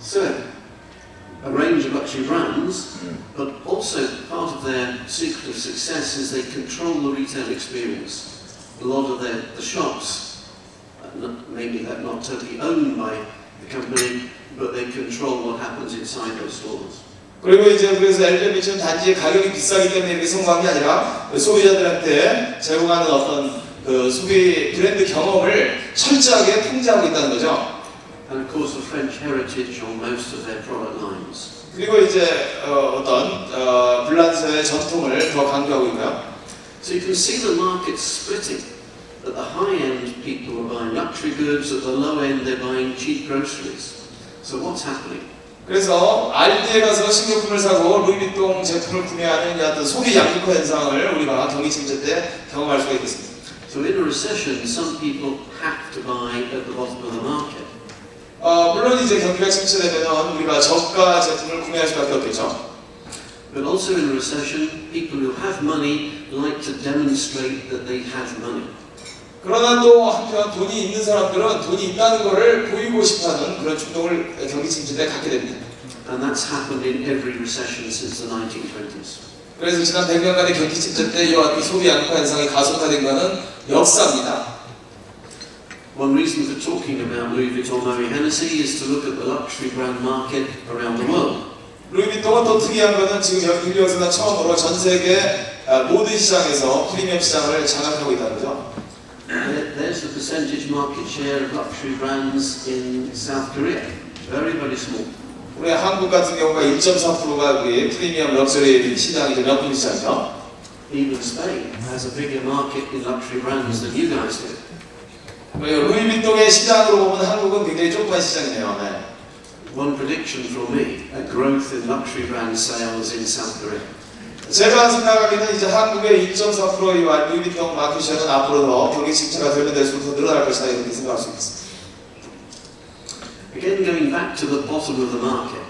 So, a range of luxury brands, but also part of their secret of success is they control the retail experience. A lot of the shops, maybe they're not totally owned by the company, but they control what happens inside those stores. 그리고 이제 그래서 LVMH는 단지 가격이 비싸기 때문에 이렇게 성공한 게 아니라 소비자들한테 제공하는 어떤 그 소비 브랜드 경험을 철저하게 통제하고 있다는 거죠. And of course, a French heritage on most of their product lines. 그리고 이제 어떤 불란서의 전통을 더 강조하고 있고요. So you can see the market splitting. At the high end, people are buying luxury goods. At the low end, they're buying cheap groceries. So what's happening? 그래서 알디에 가서 식료품을 사고 루이비통 제품을 구매하는 어떤 소비 양극화 현상을 우리가 경기 침체 때 경험할 수가 있겠습니다. So in a recession, some people have to buy at the bottom of the market. 물론 이제 경기가 침체되면 우리가 저가 제품을 구매할 수밖에 없겠죠. But also in a recession, people who have money like to demonstrate that they have money. 그러나 또 한편 돈이 있는 사람들은 돈이 있다는 것을 보이고 싶어하는 그런 충동을 경기 침체 때 갖게 됩니다. And that's happened in every recession since the 1920s. 그래서 지난 100년간의 경기 침체 때 이와 소비 양극화 현상이 가속화된 것은 역사입니다. One reason for talking about Louis Vuitton Moet Hennessy is to look at the luxury brand market around the world. 루이비통은 또 특이한 것은 지금 여기서는 처음으로 전 세계 모든 시장에서 프리미엄 시장을 장악하고 있다는 거죠. There's the percentage market share of luxury brands in South Korea. Very, very small. 우리 한국 같은 경우가 1.4%가 우리 프리미엄 럭셔리 시장이죠. 명품 시장이죠. Even Spain has a bigger market in luxury brands than you guys do. 루이비통의 시장으로 보면 한국은 굉장히 조그만 시장이네요. 네. One prediction from me: a growth in luxury brand sales in South Korea. 제가 생각하기에는 이제 한국의 1.4%의 루이비통 마켓 셰어는 앞으로 더 경기 침체가 되면 될수록 더 늘어날 것이다 이렇게 생각할 수 있습니다. Again, going back to the bottom of the market.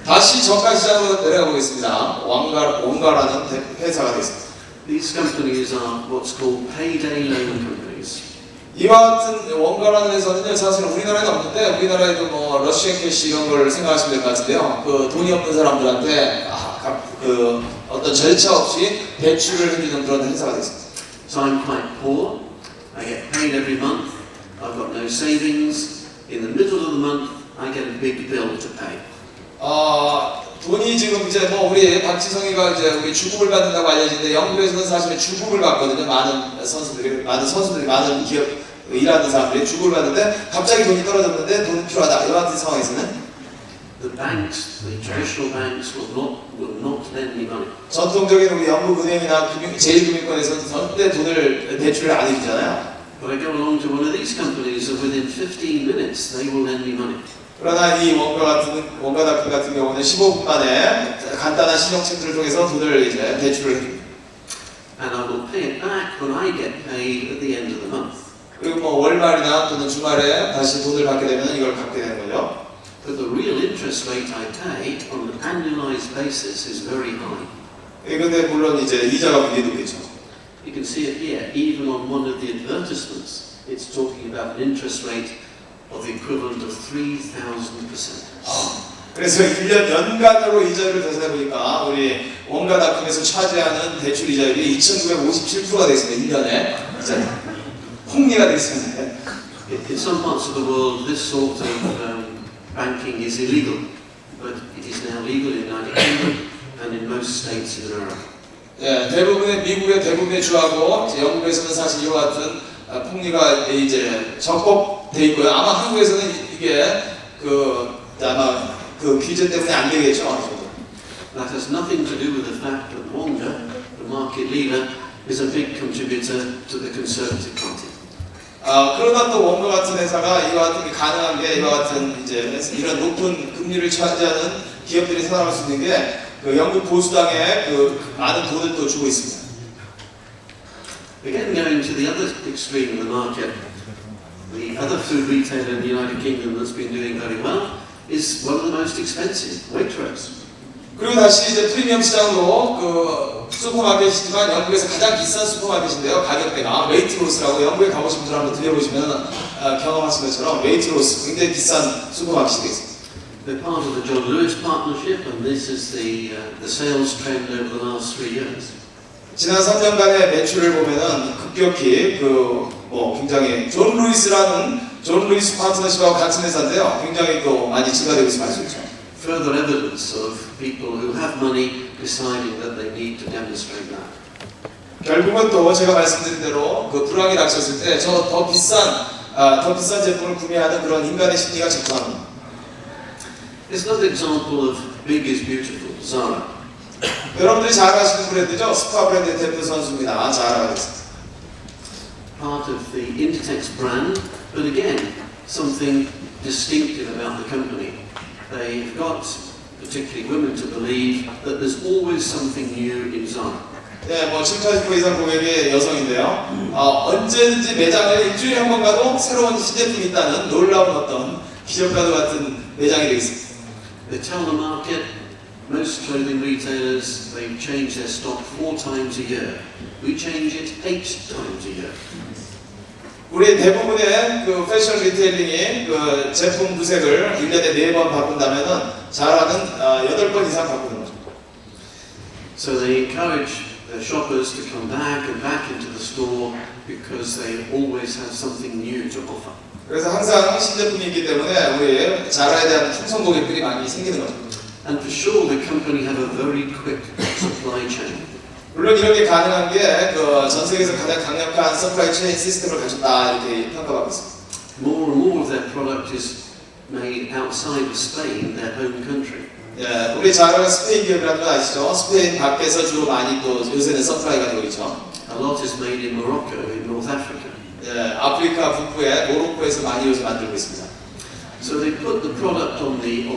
다시 저가 시장으로 내려가 보겠습니다. 원가라는 회사가 되겠습니다. These companies are what's called payday loan companies. 이와 같은 원가라는 회사는요, 사실 우리나라에는 없는데 우리나라에도 뭐 러시안 캐시 이런 걸 생각하시면 될 것 같은데요. 그 돈이 없는 사람들한테 그 어떤 절차 없이 대출을 해주는 그런 회사가 됐습니다. So I'm quite poor. I get paid every month. I've got no savings. In the middle of the month, I get a big bill to pay. 돈이 지금 이제 뭐 우리 박지성이가 이제 우리 주급을 받는다고 알려지는데 영국에서는 사실 주급을 받거든요. 많은 선수들이 많은 기업 일하는 사람들이 주급을 받는데 갑자기 돈이 떨어졌는데 돈이 필요하다 이런 같은 상황에서는 The banks, the traditional banks, will not lend me money. 전통적인 우리 영국 은행이나 제1금융권에서는 절대 돈을 대출을 안 해주잖아요. But I go along to one of these companies, and within 15 minutes, they will lend me money. 그러나 이 원가닷컴 같은 경우는 15분 만에 간단한 신용체크를 통해서 돈을 이제 대출을 해줍니다. And I will pay it back when I get paid at the end of the month. 그리고 뭐 월말이나 또는 주말에 다시 돈을 받게 되면 이걸 갚게 되는 거죠. But the real interest rate I pay on an annualized basis is very high. 그런데 물론 이제 이자가 굉장히 높겠죠. You can see it here, even on one of the advertisements. It's talking about an interest rate of the equivalent of 3,000%. 그래서 1년 연간으로 이자율을 계산해 보니까 우리 원가닷컴에서 차지하는 대출 이자율이 2,957%가 되어 있습니다. 1년에 폭리가 되어 있습니다. In some parts of the world, this sort of banking is illegal, but it is now legal in the United Kingdom and in most states in America. 예, 대부분의 미국의 대부분의 주하고 영국에서는 사실 이와 같은 폭리가 이제 적법돼 있고요. 아마 한국에서는 이게 아마 그 규제 때문에 안 되겠죠. That has nothing to do with the fact that Wonga, the market leader, is a big contributor to the Conservative Party. 그러나 또 원가 같은 회사가 이와 같은 게 가능한 게 이와 같은 이제 이런 높은 금리를 차지하는 기업들이 살아갈 수 있는 게 그 영국 보수당에 그 많은 돈을 또 주고 있습니다. Again, going to the other extreme of the market, the other food retailer in the United Kingdom that's been doing very well is one of the most expensive, Waitrose. 그리고 다시 이제 프리미엄 시장으로 그 슈퍼마켓이지만 영국에서 가장 비싼 슈퍼마켓인데요. 가격대가 웨이트로스라고 영국에 가보신 분들 한번 들려보시면 경험하신 것처럼 웨이트로스 굉장히 비싼 슈퍼마켓이 되겠습니다. They're part of the John Lewis partnership, and this is the sales trend over the last 3 years. 지난 3년간의 매출을 보면은 급격히 굉장히 존 루이스 파트너십하고 같은 회사인데요. 굉장히 또 많이 증가되고 있음을 알 수 있죠. Further evidence of people who have money deciding that they need to demonstrate that. 결국은 또 제가 말씀드린 대로 그 불황이 닥쳤을 때 저 더 비싼 제품을 구매하는 그런 인간의 심리가 작동합니다. It's another example of big is beautiful, Zara. 여러분들이 잘 아시는 브랜드죠? 스파 브랜드의 대표 선수입니다. 자라가 됐습니다. Part of the Inditex brand, but again, something distinctive about the company. They've got, particularly women, to believe that there's always something new in Zara. 네, 70~80% 이상 고객의 여성인데요. 언제든지 매장에 일주일에 한 번 가도 새로운 신제품이 있다는 놀라운 어떤 기적과도 같은 매장이 되겠습니다. They tell the market, most clothing retailers, they change their stock 4 times a year. We change it 8 times a year. 우리 대부분의 그 패션 리테일링이 그 제품 구색을 1년에 4번 바꾼다면은 자라는 8번 이상 바꾸는 거죠. So they encourage their shoppers to come back and back into the store because they always have something new to offer. 그래서 항상 신제품이 있기 때문에 우리 자라에 대한 충성 고객들이 많이 생기는 거죠. And for sure, the company have a very quick supply chain. 물론 이런 게 가능한 게 그 전 세계에서 가장 강력한 서플라이 체인 시스템을 가졌다 이렇게 평가받고 있습니다. More and more of their product is made outside of Spain, their home country. 예, 우리 자라가 스페인 기업이라는 건 아시죠? 스페인 밖에서 주로 많이 또 요새는 서플라이가 되고 있죠. A lot is made in Morocco, in North Africa. 예, 아프리카 북부의 모로코에서 많이 요즘 만들고 있습니다. So they put the product on the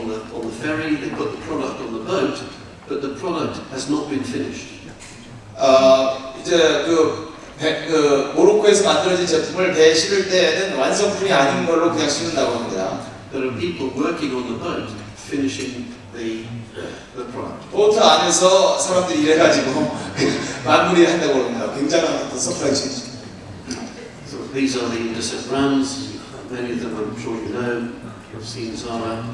ferry, they put the product on the boat, but the product has not been finished. 이제 그 모로코에서 만들어진 제품을 배에 실을 때에는 완성품이 아닌 걸로 그냥 실는다고 합니다. There are people working on the boat finishing the product. 보트 안에서 사람들이 일해가지고 마무리한다고 합니다. 굉장한 어떤 서플라이 체인지. So these are the Indesit brands. Many of them I'm sure you know. You've seen Zara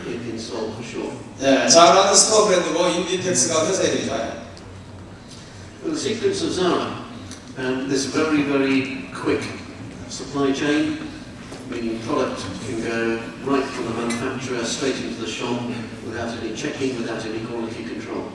in store for sure. 네, 자라는 스토어 브랜드고 인디텍스가 회사 이름이죠. But the secrets of Zara, there's a very, very quick supply chain, meaning product can go right from the manufacturer straight into the shop without any checking, without any quality control.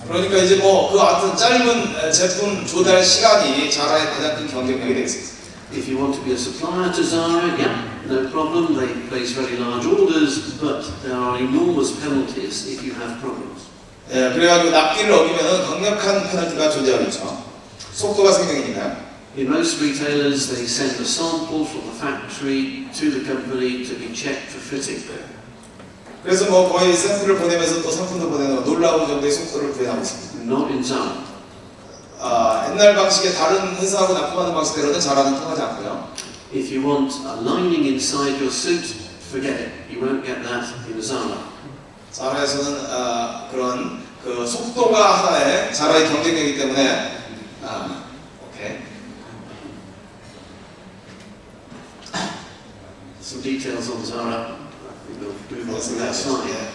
그러니까 이제 그 어떤 짧은 제품 조달 시간이 자라의 가장 큰 경쟁력이 되겠습니다. If you want to be a supplier to Zara, yeah, no problem. They place very large orders, but there are enormous penalties if you have problems. 예, 그래가지고 납기를 어기면은 강력한 페널티가 존재하겠죠. 속도가 생명이니까요. In most retailers, they send a sample from the factory to the company to be checked for fitting. 그래서 거의 샘플을 보내면서 또 상품도 보내는 놀라운 정도의 속도를 구현하고 있습니다. Not in Zara. 옛날 방식의 다른 회사하고 납품하는 방식대로는 자라는 통하지 않고요. If you want a lining inside your suit, forget it. You won't get that in Zara. 자라에서는 그런 그 속도가 하나의 자라의 경쟁력이기 때문에 오케이. Some details on Zara. We'll move on to that slide.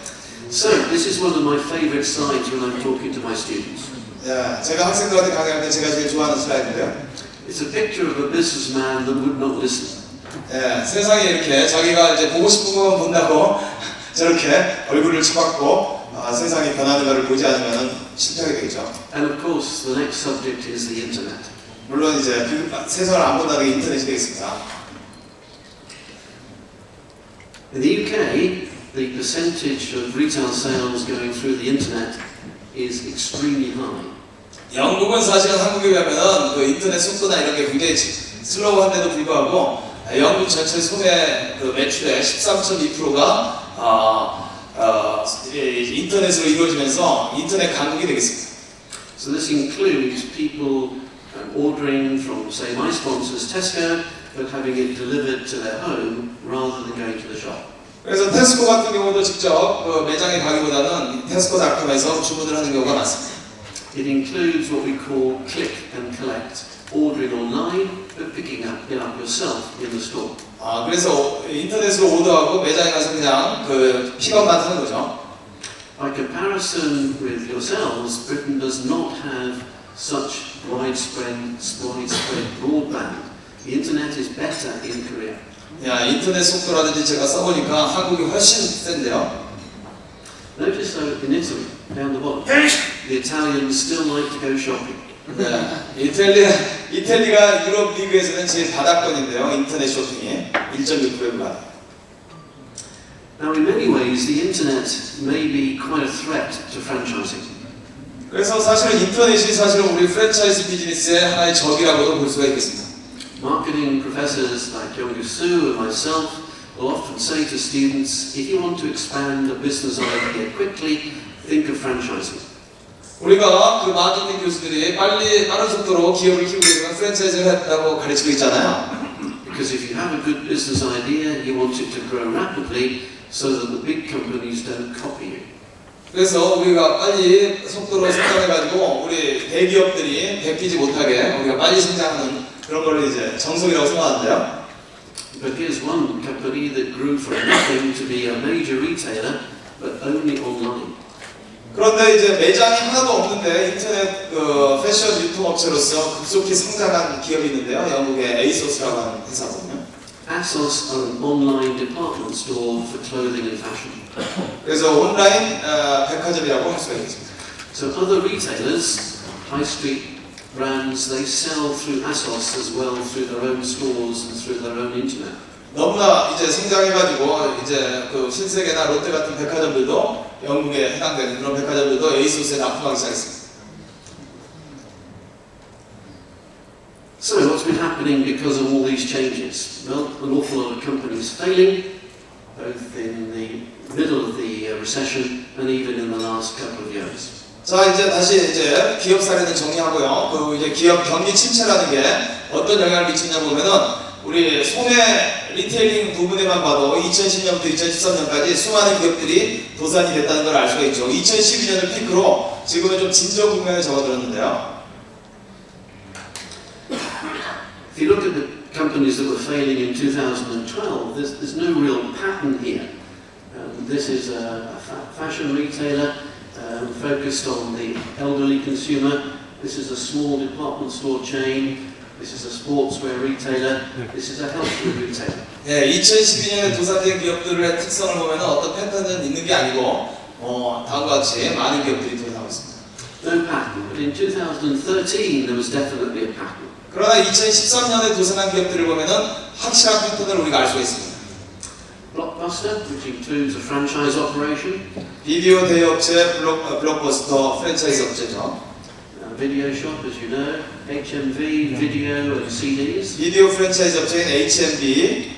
So this is one of my favourite slides when I'm talking to my students. 예, 제가 학생들한테 강의할 때 제가 제일 좋아하는 슬라이드인데요. It's a picture of a businessman that would not listen. 예, 세상에 이렇게 자기가 이제 보고 싶은 것만 본다고 저렇게 얼굴을 쳐박고 세상이 변하는 것을 보지 않으면 실패하게 되겠죠. And of course, the next subject is the internet. 물론 이제 세상을 안 본다는 게 인터넷이 되겠습니다. In the UK, the percentage of retail sales going through the internet is extremely high. 영국은 사실은 한국에 비하면 그 인터넷 속도나 이런 게 굉장히 슬로우한데도 불구하고 영국 전체 소매 그 매출의 13.2%가 인터넷으로 이루어지면서 인터넷 강국이 되겠습니다. So this includes people ordering from, say, my sponsors Tesco, but having it delivered to their home rather than going to the shop. 그래서 테스코 같은 경우도 직접 그 매장에 가기보다는 테스코닷컴에서 주문을 하는 경우가 많습니다. It includes what we call click and collect, ordering online but picking it up yourself in the store. 아, 그래서 인터넷으로 오더하고 매장에 가서 그냥 그 픽업만 하는 거죠. By comparison with yourselves, Britain does not have such widespread broadband. The internet is better in Korea. 야, 인터넷 속도라든지 제가 써보니까 한국이 훨씬 센데요. Notice though in Italy, down the bottom, the Italians still like to go shopping. 네, 이탈리가 유럽 리그에서는 제일 바닥권인데요. 인터넷 쇼핑이 1.6%에 불과해요. Now, in many ways, the internet may be quite a threat to franchising. 그래서 사실은 인터넷이 사실은 우리 프랜차이즈 비즈니스의 하나의 적이라고도 볼 수가 있겠습니다. Marketing professors like Yong-Yu Soo and myself will often say to students, if you want to expand a business idea quickly, think of franchising. 우리가 그 마케팅 교수들이 빠른 속도로 기업을 키우기 위해서 프랜차이즈를 했다고 가르치고 있잖아요. Because if you have a good business idea, you want it to grow rapidly so that the big companies don't copy you. 그래서 우리가 빨리 속도로 성장해가지고 우리 대기업들이 베끼지 못하게 우리가 빨리 성장하는 그런 걸 이제 정석이라고 생각하는데요. But here's one company that grew from nothing to be a major retailer, but only online. 그런데 이제 매장이 하나도 없는데 인터넷 그 패션 유통업체로서 급속히 성장한 기업이 있는데요. 영국의 에이소스라고 하는 회사거든요. ASOS are an online department store for clothing and fashion. 그래서 온라인 백화점이라고 할 수가 있겠습니다. So other retailers, high street brands, they sell through ASOS as well through their own stores and through their own internet. 너무나 이제 성장해가지고 이제 그 신세계나 롯데 같은 백화점들도 영국에 해당되는 그런 백화점들도 에이소스에 납품하기 시작했습니다. So what's been happening because of all these changes? Well, an awful lot of companies failing, both in the middle of the recession and even in the last couple of years. 자, 이제 다시 이제 기업 사례는 정리하고요. 그 이제 기업 경기 침체라는 게 어떤 영향을 미치냐 보면은 우리 소매 리테일링 부분에만 봐도 2010년부터 2013년까지 수많은 기업들이 도산이 됐다는 걸 알 수가 있죠. 2012년을 피크로 지금은 좀 진정 국면에 접어들었는데요. If you look at the companies that were failing in 2012, there's no real pattern here. This is a fashion retailer focused on the elderly consumer. This is a small department store chain. This is a sportswear retailer. This is a health food retailer. 네, 2012년에 도산된 기업들의 특성을 보면 어떤 패턴은 있는 게 아니고 다음과 같이 많은 기업들이 도산하고 있습니다. No pattern, but in 2013 there was definitely a pattern. 그러나 2013년에 도산한 기업들을 보면은 확실한 패턴을 우리가 알 수가 있습니다. Blockbuster, which includes a franchise operation. 비디오 대여업체 블록버스터 프랜차이즈 업체죠. Video shop, as you know. HMV, video and CDs. 비디오 프랜차이즈 업체인 HMV.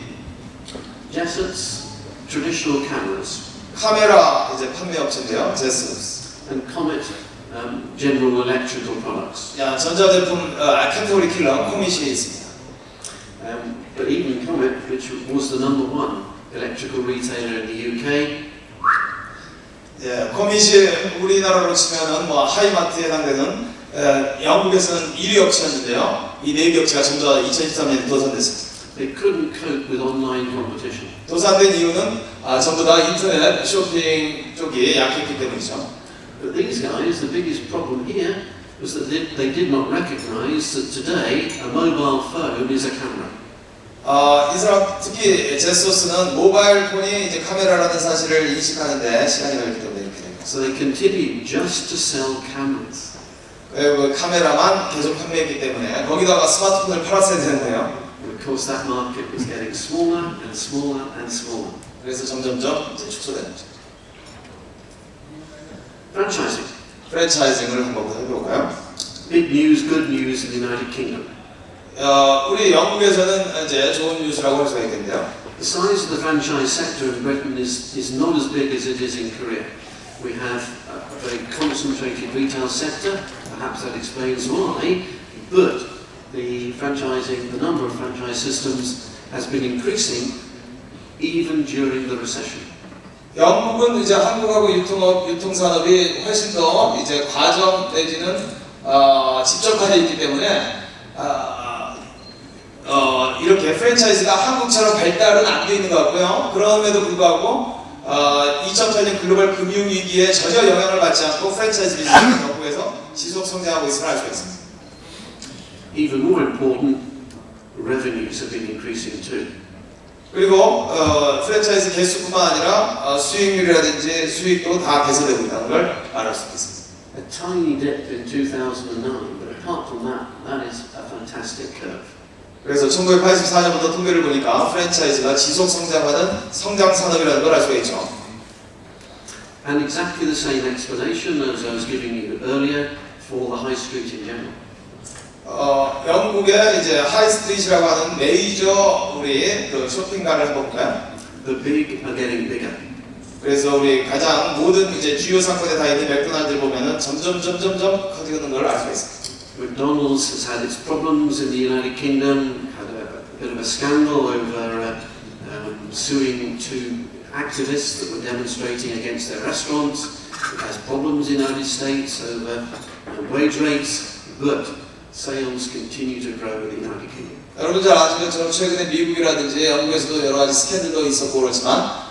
Jessop's, traditional cameras. 카메라 이제 판매 업체인데요. 제스옵스. And Comet, general electrical products. 야, 전자제품 카테고리 킬러 코밋이 있습니다. But even Comet, which was the number one electrical retailer in the UK, 예, 코밋이 우리나라로 치면은 뭐 하이마트에 해당되는 영국에서는 1위 업체였는데요. 이 4개 업체가 전부 다 2013년에 도산됐습니다. they couldn't cope with online competition. 도산된 이유는 전부 다 인터넷 쇼핑 쪽이 약했기 때문이죠. But these guys, the biggest problem here was that they did not recognize that today a mobile phone is a camera. 이 사람 특히 제소스는 모바일 폰이 이제 카메라라는 사실을 인식하는데 시간이 걸리기 때문에 이렇게 됩니다. So they continued just to sell cameras. 그 카메라만 계속 판매했기 때문에 거기다가 스마트폰을 팔았어야 되는데요. And of course that market was getting smaller and smaller and smaller. 그래서 점점점 이제 축소되는 거죠. Franchising. 프랜차이징을 한번 해볼까요? Big news, good news in the United Kingdom. 우리 영국에서는 이제 좋은 뉴스라고 할 수가 있겠는데요. The size of the franchise sector in Britain is not as big as it is in Korea. We have a very concentrated retail sector, perhaps that explains why, but the number of franchise systems has been increasing even during the recession. 영국은 이제 한국하고 유통산업이 훨씬 더 이제 과점 내지는 집적화되어 있기 때문에 이렇게 프랜차이즈가 한국처럼 발달은 안 돼 있는 것 같고요. 그럼에도 불구하고 2008년 글로벌 금융위기에 전혀 영향을 받지 않고 프랜차이즈 비즈니스를 정부에서 지속 성장하고 있음을 알 수가 있습니다. Even more important, revenues have been increasing too. 그리고 프랜차이즈 개수뿐만 아니라 수익률이라든지 수익도 다 개선되고 있다는 걸 말할 수 있습니다. A tiny dip in 2009, but apart from that, that is a fantastic curve. 그래서 1984년부터 통계를 보니까 프랜차이즈가 지속 성장하는 성장 산업이라는 걸 알 수가 있죠. And exactly the same explanation as I was giving you earlier for the high street in general. 영국의 이제 하이스트리트라고 하는 메이저 우리 그 쇼핑가를 한번 볼까요? The big are getting bigger. 그래서 우리 가장 모든 이제 주요 상권에 다 있는 맥도날드를 보면은 점점 커지는 걸 알 수가 있습니다. McDonald's has had its problems in the United Kingdom, had a bit of a scandal over suing two activists that were demonstrating against their restaurants. It has problems in the United States over wage rates, but sales continue to grow in the United Kingdom. 여러분 잘 아시는 것처럼 최근에 미국이라든지 영국에서도 여러 가지 스캔들도 있었고 그렇지만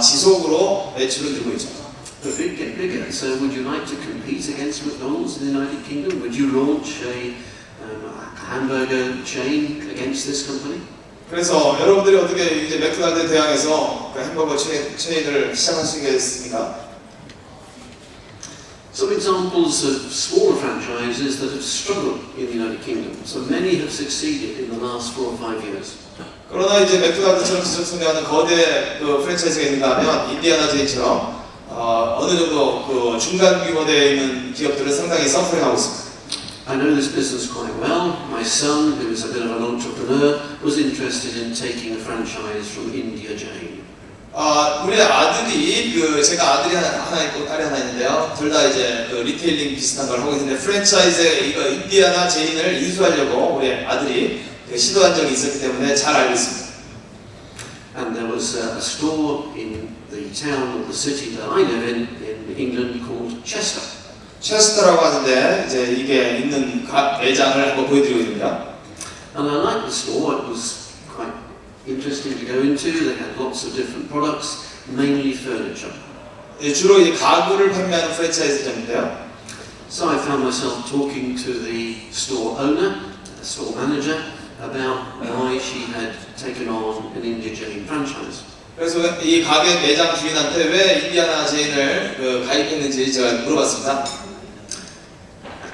지속으로 매출은 늘고 있죠. The big get bigger. So, would you like to compete against McDonald's in the United Kingdom? Would you launch a hamburger chain against this company? 그래서 여러분들이 어떻게 이제 맥도날드에 대항해서 그 햄버거 체인을 시작할 수 있겠습니까? Some examples of smaller franchises that have struggled in the United Kingdom. So many have succeeded in the last 4 or 5 years. 그러나 이제 맥도날드처럼 지속 성장하는 거대 그 프랜차이즈가 있는가 하면 인디아나 제이처럼 어느 정도 그 중간 규모대에 있는 기업들은 상당히 서프링하고 있습니다. I know this business quite well. My son, who is a bit of an entrepreneur, was interested in taking a franchise from India Jain. 우리 아들이 제가 아들이 하나 있고 딸이 하나 있는데요. 둘 다 이제 그 리테일링 비슷한 걸 하고 있는데 프랜차이즈에 이거 인디아나 제인을 인수하려고 우리 아들이 시도한 적이 있었기 때문에 잘 알고 있습니다. And there was a store in the town or the city that I live in England called Chester. 체스터라고 하는데 이제 이게 있는 각 매장을 한번 보여드리고 있습니다. And I liked the store. It was quite interesting to go into. They had lots of different products, mainly furniture. 주로 이제 가구를 판매하는 프랜차이즈점인데요. So I found myself talking to the store owner, the store manager, about why she had taken on an India Jain franchise. 그래서 이 가게 매장 주인한테 왜 인디아나 제인을 가입했는지 제가 물어봤습니다.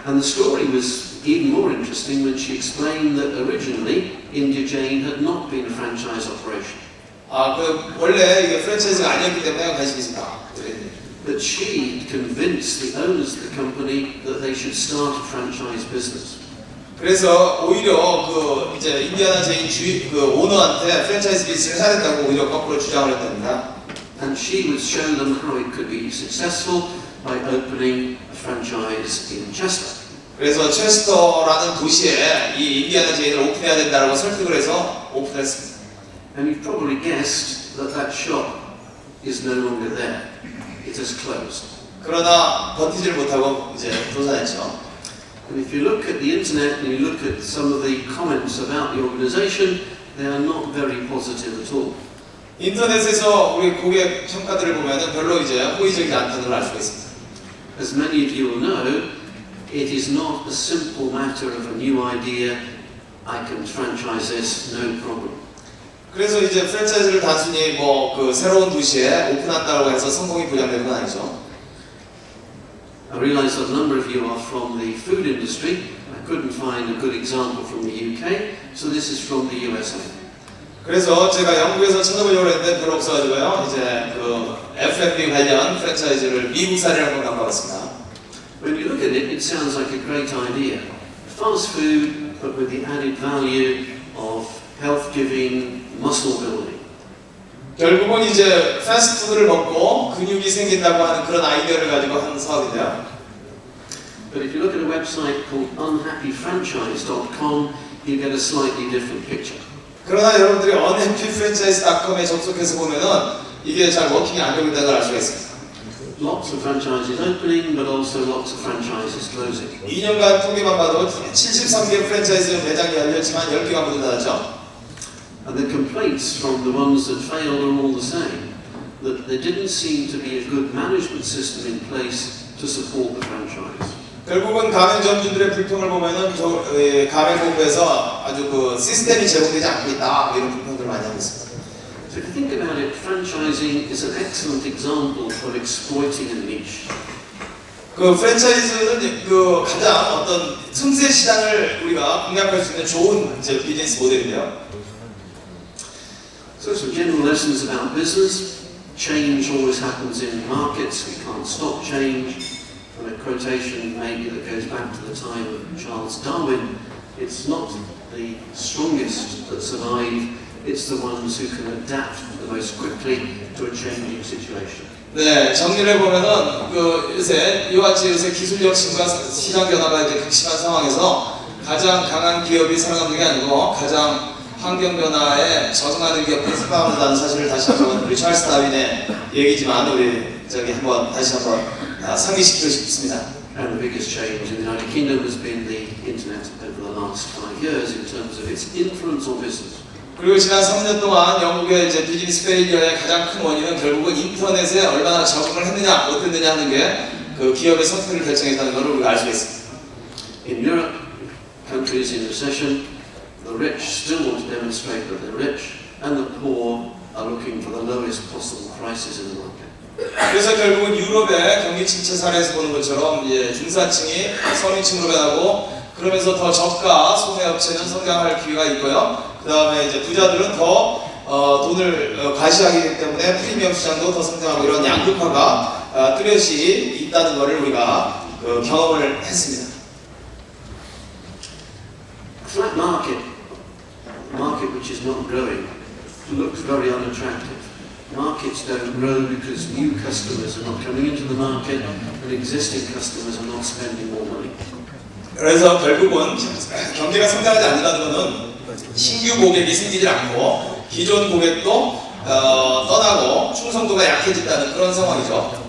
And the story was even more interesting when she explained that originally India Jain had not been a franchise operation. 원래 이게 프랜차이즈가 아니었기 때문에 관심이 있습니다. But she had convinced the owners of the company that they should start a franchise business. 그래서 오히려 이제 인디아나 제인 오너한테 프랜차이즈 비즈니스를 해야 된다고 오히려 거꾸로 주장을 했답니다. And she would show them how it could be successful by opening a franchise in Chester. 그래서 체스터라는 도시에 이 인디아나 제인을 오픈해야 된다고 설득을 해서 오픈했습니다. And you've probably guessed that that shop is no longer there. It has closed. 그러나 버티지를 못하고 이제 도산했죠. And if you look at the internet and you look at some of the comments about the organization, they are not very positive at all. 인터넷에서 우리 고객 평가들을 보면은 별로 이제 호의적이지 않다는 걸 알 수가 있습니다. As many of you will know, it is not a simple matter of a new idea. I can franchise this, no problem. 그래서 이제 프랜차이즈를 단순히 새로운 도시에 오픈한다고 해서 성공이 보장되는 건 아니죠. I realize that a number of you are from the food industry. I couldn't find a good example from the UK, so this is from the USA. 그래서 제가 영국에서 찾아보려고 했는데 별로 없어가지고요. 이제 F&B 관련 프랜차이즈를 미국 사례를 한번 갖고 왔습니다. When you look at it, it sounds like a great idea. Fast food, but with the added value of health-giving, muscle building. 결국은 이제 패스트푸드를 먹고 근육이 생긴다고 하는 그런 아이디어를 가지고 하는 사업인데요. But if you look at a website called unhappyfranchise.com, you get a slightly different picture. 그러나 여러분들이 unhappyfranchise.com에 접속해서 보면은 이게 잘 워킹이 안 되고 있다는 걸 알 수가 있습니다. Lots of franchises opening, but also lots of franchises closing. 2년간 통계만 봐도 73개 프랜차이즈 매장이 열렸지만 10개가 모두 닫았죠. And the complaints from the ones that failed are all the same, that there didn't seem to be a good management system in place to support the franchise. 결국은 가맹점주들의 불평을 보면은 가맹본부에서 아주 그 시스템이 제공되지 않고 있다 이런 불평들을 많이 하고 있습니다. So if you think about it, franchising is an excellent example of exploiting a niche. 그 프랜차이즈는 그 가장 어떤 틈새 시장을 우리가 공략할 수 있는 좋은 이제 비즈니스 모델인데요. So some general lessons about business. Change always happens in markets. We can't stop change. And a quotation maybe that goes back to the time of Charles Darwin. It's not the strongest that survive. It's the ones who can adapt the most quickly to a changing situation. 네, 정리를 해보면은 그 요새 이와 같이 요새 기술 혁신과 시장 변화가 이제 극심한 상황에서 가장 강한 기업이 살아남는 게 아니고 가장 환경 변화에 적응하는 기업이 살아남는다는 사실을 다시 한번 우리 찰스 다윈의 얘기지만 우리 한번 다시 한번 상기시키고 싶습니다. And the biggest change in the United Kingdom has been the internet over the last 5 years in terms of its influence on business. 그리고 지난 3년 동안 영국의 이제 비즈니스 페일리어의 가장 큰 원인은 결국은 인터넷에 얼마나 적응을 했느냐 못했느냐 하는 게 그 기업의 선택을 결정했다는 것을 우리가 알 수 있습니다. In Europe, countries in recession, the rich still want to demonstrate that they're rich, and the poor are looking for the lowest possible prices in the market. 그래서 결국은 유럽의 경기 침체 사례에서 보는 것처럼 이제 중산층이 서민층으로 변하고 그러면서 더 저가 소매업체는 성장할 기회가 있고요. 그 다음에 이제 부자들은 더 돈을 과시하기 때문에 프리미엄 시장도 더 성장하고 이런 양극화가 뚜렷이 있다는 것을 우리가 경험을 했습니다. Flat market, a market which is not growing, looks very unattractive. Markets don't grow because new customers are not coming into the market and existing customers are not spending more money. 그래서 결국은 경제가 성장하지 않는다는 것은 신규 고객이 생기지 않고 기존 고객도 떠나고 충성도가 약해진다는 그런 상황이죠.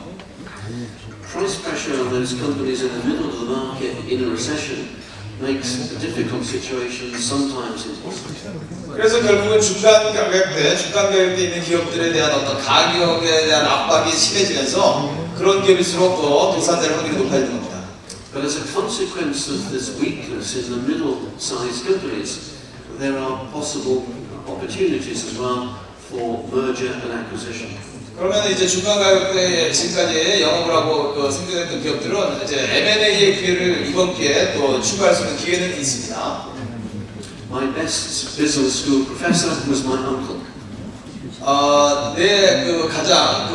Price pressure on those companies in the middle of the market in a recession makes a difficult situation sometimes impossible. 그래서 결국은 중간 가격대 있는 기업들에 대한 어떤 가격에 대한 압박이 심해지면서 그런 기업일수록 더 도산될 확률이 높아지는 겁니다. But as a consequence of this weakness in the middle-sized companies, there are possible opportunities as well for merger and acquisition. 그러면 이제 중간 가격대에 지금까지 영업을 하고 생존했던 기업들은 이제 M&A의 기회를 이번 기회에 또 추가할 수 있는 기회는 있습니다. My best business school professor was my uncle. 내 가장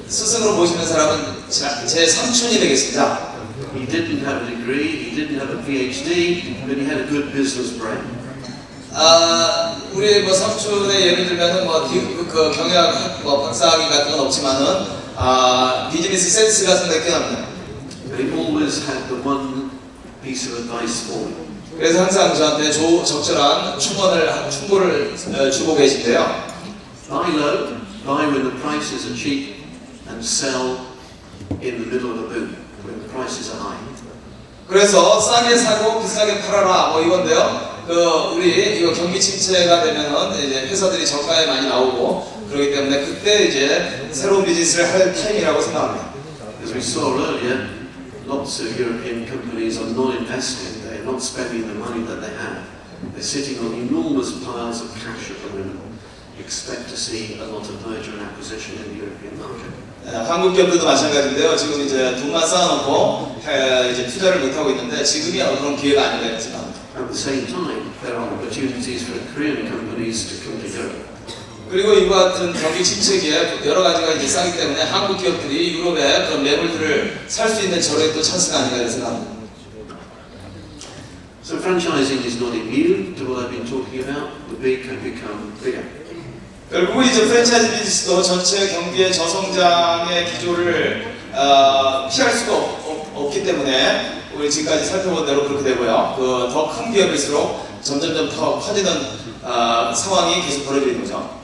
스승으로 모시는 사람은 제 삼촌이 되겠습니다. He didn't have a degree, he didn't have a PhD, but he had a good business brain. 우리 삼촌의 예를 들면은 경영학 박사학위 같은 건 없지만은 비즈니스 센스가 상당히 뛰어납니다. But he always had the one piece of advice for me. 그래서 항상 저한테 적절한 충고를 주고 계신데요. Buy low, buy when the prices are cheap, and sell in the middle of the boom when the prices are high. 그래서 싸게 사고 비싸게 팔아라 이건데요. 우리 이거 경기 침체가 되면은 이제 회사들이 저가에 많이 나오고 그렇기 때문에 그때 이제 새로운 비즈니스를 할 타임이라고 생각합니다. As we saw earlier, lots of European companies are not investing. They're not spending the money that they have. They're sitting on enormous piles of cash at the moment. Expect to see a lot of merger and acquisition in the European market. 한국 기업들도 마찬가지인데요. 지금 이제 돈만 쌓아놓고 이제 투자를 못 하고 있는데 지금이 그런 기회가 아닌가 생각합니다. At the same time, there are opportunities for Korean companies to come to Europe. 그리고 이와 같은 경기 침체기에 여러 가지가 이제 싸기 때문에 한국 기업들이 유럽의 그런 매물들을 살 수 있는 저런 또 찬스가 아닌가 생각합니다. So franchising is not immune to what I've been talking about. The big can become bigger. 결국은 이제 프랜차이즈 비즈니스도 전체 경기의 저성장의 기조를 피할 수가 없기 때문에 우리 지금까지 살펴본 대로 그렇게 되고요. 더 큰 기업일수록 점점점 더 커지는 상황이 계속 벌어지는 거죠.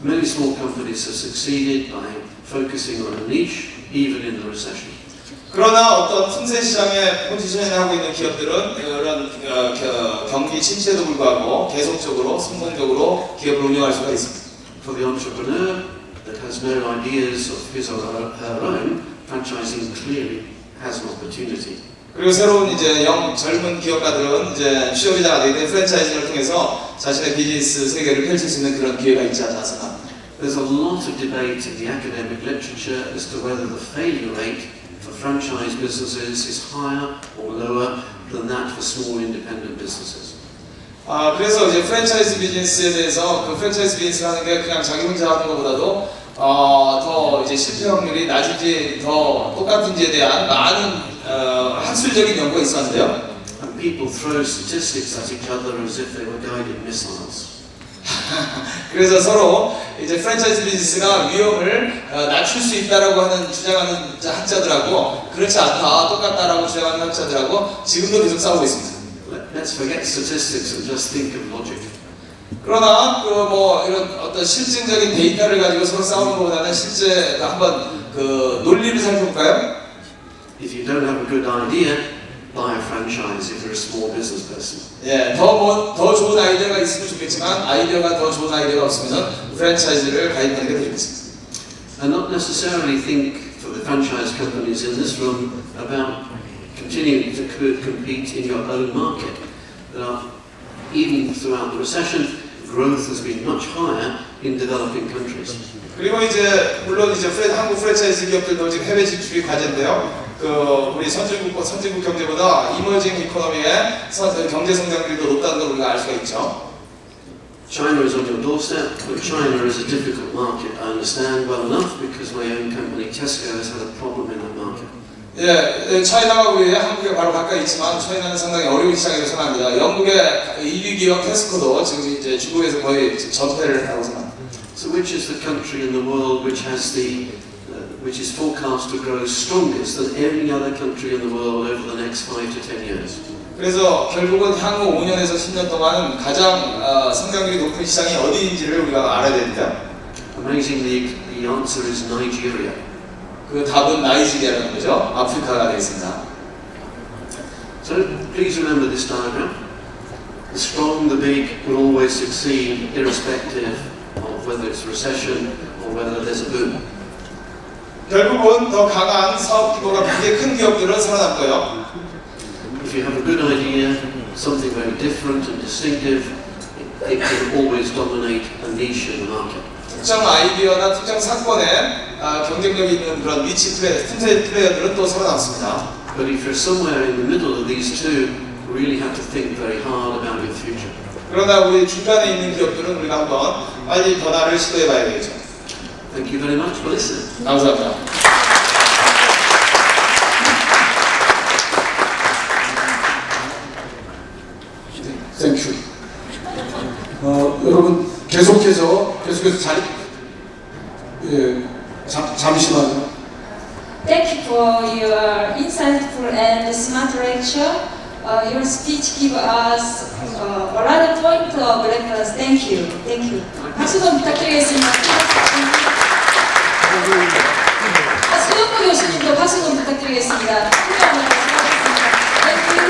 Many small companies have succeeded by focusing on a niche, even in the recession. 그러나 어떤 틈새 시장에 포지션을 하고 있는 기업들은 이런 경기 침체에도 불구하고 계속적으로 성공적으로 기업을 운영할 수가 있습니다. For the entrepreneur that has no ideas of his or her own, franchising clearly has an opportunity. 그리고 새로운 이제 젊은 기업가들은 이제 취업이자가 되게 된 프랜차이징을 통해서 자신의 비즈니스 세계를 펼칠 수 있는 그런 기회가 있지 않나 생각합니다. There's a lot of debate in the academic literature as to whether the failure rate for franchise businesses is higher or lower than that for small independent businesses. 그래서 이제 프랜차이즈 비즈니스에 대해서 그 프랜차이즈 비즈니스를 하는 게 그냥 자기 혼자 하는 것보다도 더 이제 실패 확률이 낮은지 더 똑같은지에 대한 많은 학술적인 연구가 있었는데요. And people throw statistics at each other as if they were guided missiles. 그래서 서로 이제 프랜차이즈 비즈니스가 위험을 낮출 수 있다라고 하는 주장하는 학자들하고 그렇지 않다 똑같다라고 주장하는 학자들하고 지금도 계속 싸우고 있습니다. Let's forget statistics and just think of logic. 그러나 뭐 이런 어떤 실증적인 데이터를 가지고 서로 싸우는 것보다는 실제 한번 그 논리를 살펴볼까요? If you don't have a good idea, buy a franchise if you're a small business person. 예, 더 좋은 아이디어가 있으면 좋겠지만 아이디어가 더 좋은 아이디어가 없으면 프랜차이즈를 가입하는 게 더 좋겠습니다. And not necessarily think for the franchise companies in this room about continuing to compete in your own market. Even throughout the recession, growth has been much higher in developing countries. 그리고 이제 물론 이제 한국 프랜차이즈 기업들도 지금 해외 진출이 과제인데요. 우리 선진국 경제보다 이머징 이코노미의 경제 성장률이 더 높다는 걸 우리가 알 수가 있죠. China is on your doorstep, but China is a difficult market. I understand well enough because my own company Tesco has had a problem in that market. 예, 차이나가 우리 한국에 바로 가까이 있지만 차이나는 상당히 어려운 시장이라고 생각합니다. 영국의 2위 기업 테스코도 지금 이제 중국에서 거의 전패를 하고 있습니다. So which is the country in the world which is forecast to grow strongest than any other country in the world over the next 5 to 10 years? 그래서 결국은 향후 5년에서 10년 동안 가장 성장률이 높은 시장이 어디인지를 우리가 알아야 됩니다. Amazingly, the answer is Nigeria. 그 답은 나이지리아라는 거죠. 아프리카가 되겠습니다. So please remember this diagram. The strong, the big will always succeed irrespective of whether it's recession or whether there's a boom. 결국은 더 강한 사업 규모가 굉장히 큰 기업들은 살아남고요. If you have a good idea, something very different and distinctive, it can always dominate a niche in the market. 특정 아이디어나 특정 사건에 경쟁력이 있는 그런 니치 틈새 플레이어들은 또 살아남습니다. But if you're somewhere in the middle of these two, you really have to think very hard about your future. 그러나 우리 중간에 있는 기업들은 우리가 한번 빨리 변화를 시도해봐야 되겠죠. Thank you very much for listening. 감사합니다. Thank you. 여러분 계속해서 잠시만요. Thank you for your insightful and smart lecture. Your speech gives us a lot of point of reference. Thank you. Thank you. 박수 좀 부탁드리겠습니다. 수영구 교수님도 박수 좀 부탁드리겠습니다. Thank you.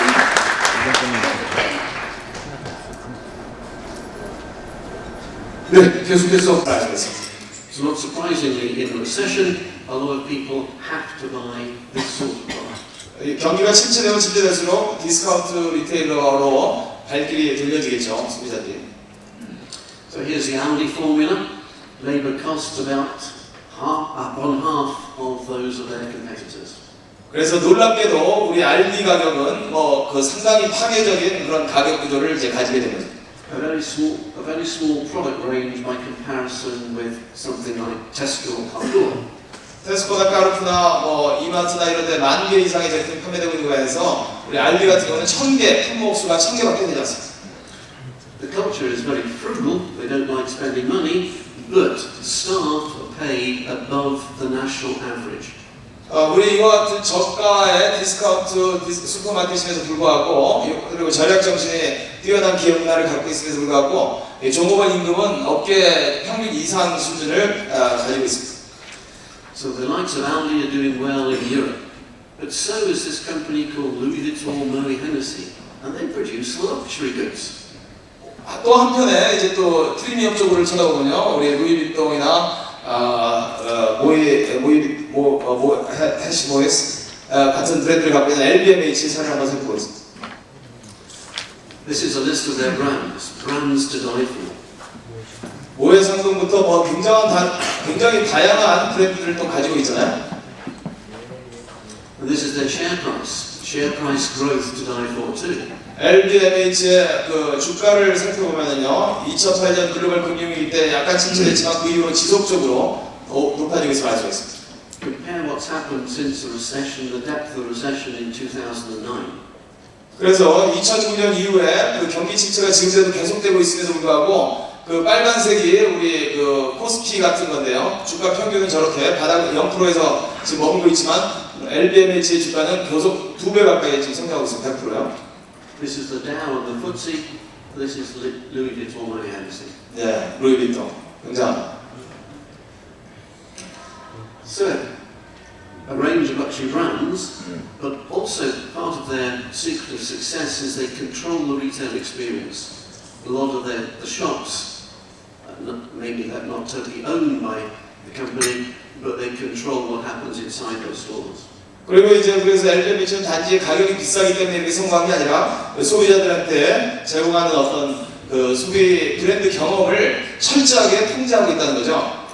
네, 계속해서 말씀드리겠습니다. So not surprisingly, in recession, a lot of people have to buy this sort of product. 경기가 침체되면 침체될수록 디스카운트 리테일러로 발길이 돌려지겠죠, 소비자들이. So here's the Aldi formula. Labour costs about half of those of their competitors. 그래서 놀랍게도 우리 알디 가격은 그 상당히 파괴적인 그런 가격 구조를 이제 가지게 됩니다. A very small product range by comparison with something like Tesco or Carrefour. 테스코나 카르푸나 이마트나 이런 데 10,000개 이상의 제품이 판매되고 있는 거에서 우리 알디 같은 경우는 1,000개, 품목 수가 1,000개밖에 되지 않습니다. The culture is very frugal, they don't like spending money, but staff are paid above the national average. 우리 이와 같은 저가의 디스카운트 슈퍼마켓임에도 불구하고 그리고 전략 정신이 뛰어난 기업 문화를 갖고 있음에도 불구하고 종업원 임금은 업계 평균 이상 수준을 가지고 있습니다. So the likes of Aldi are doing well in Europe, But so is this company called Louis Vuitton Moet Hennessy, and they produce luxury goods. 또 한편에 이제 또 프리미엄 쪽으로 쳐다보면요, 우리 루이비통이나 해시모이스 같은 브랜드를 갖고 있는 LVMH 사례를 한번 살펴보겠습니다. This is a list of their brands to die for. 모의 상품부터 뭐 굉장히 다양한 브랜드를 또 가지고 있잖아요. And this is their share price growth to die for too. LVMH의 그 주가를 살펴보면은요, 2008년 글로벌 금융위기 때 약간 침체됐지만 그 이후로 지속적으로 높아지고 있음을 알 수가 있습니다. Compare what's happened since the recession, the depth of the recession in 2009. 그래서 2009년 이후에 그 경기 침체가 지금도 계속되고 있음에도 불구하고 그 빨간색이 우리 그 코스피 같은 건데요. 주가 평균은 저렇게 바닥 0%에서 지금 머물고 있지만 LVMH의 주가는 계속 2배 가까이 지금 성장하고 있습니다. 100%요. This is the Dow and the FTSE. This is Louis Vuitton Moet Hennessy. 네, 루이비통 굉장합니다. So, a range of luxury brands, but also part of their secret of success is they control the retail experience. A lot of the shops, maybe they're not totally owned by the company, but they control what happens inside those stores. 그리고 이제 그래서 LVMH는 단지 가격이 비싸기 때문에 이렇게 성공한 게 아니라 소비자들한테 제공하는 어떤 그 소비 브랜드 경험을 철저하게 통제하고 있다는 거죠.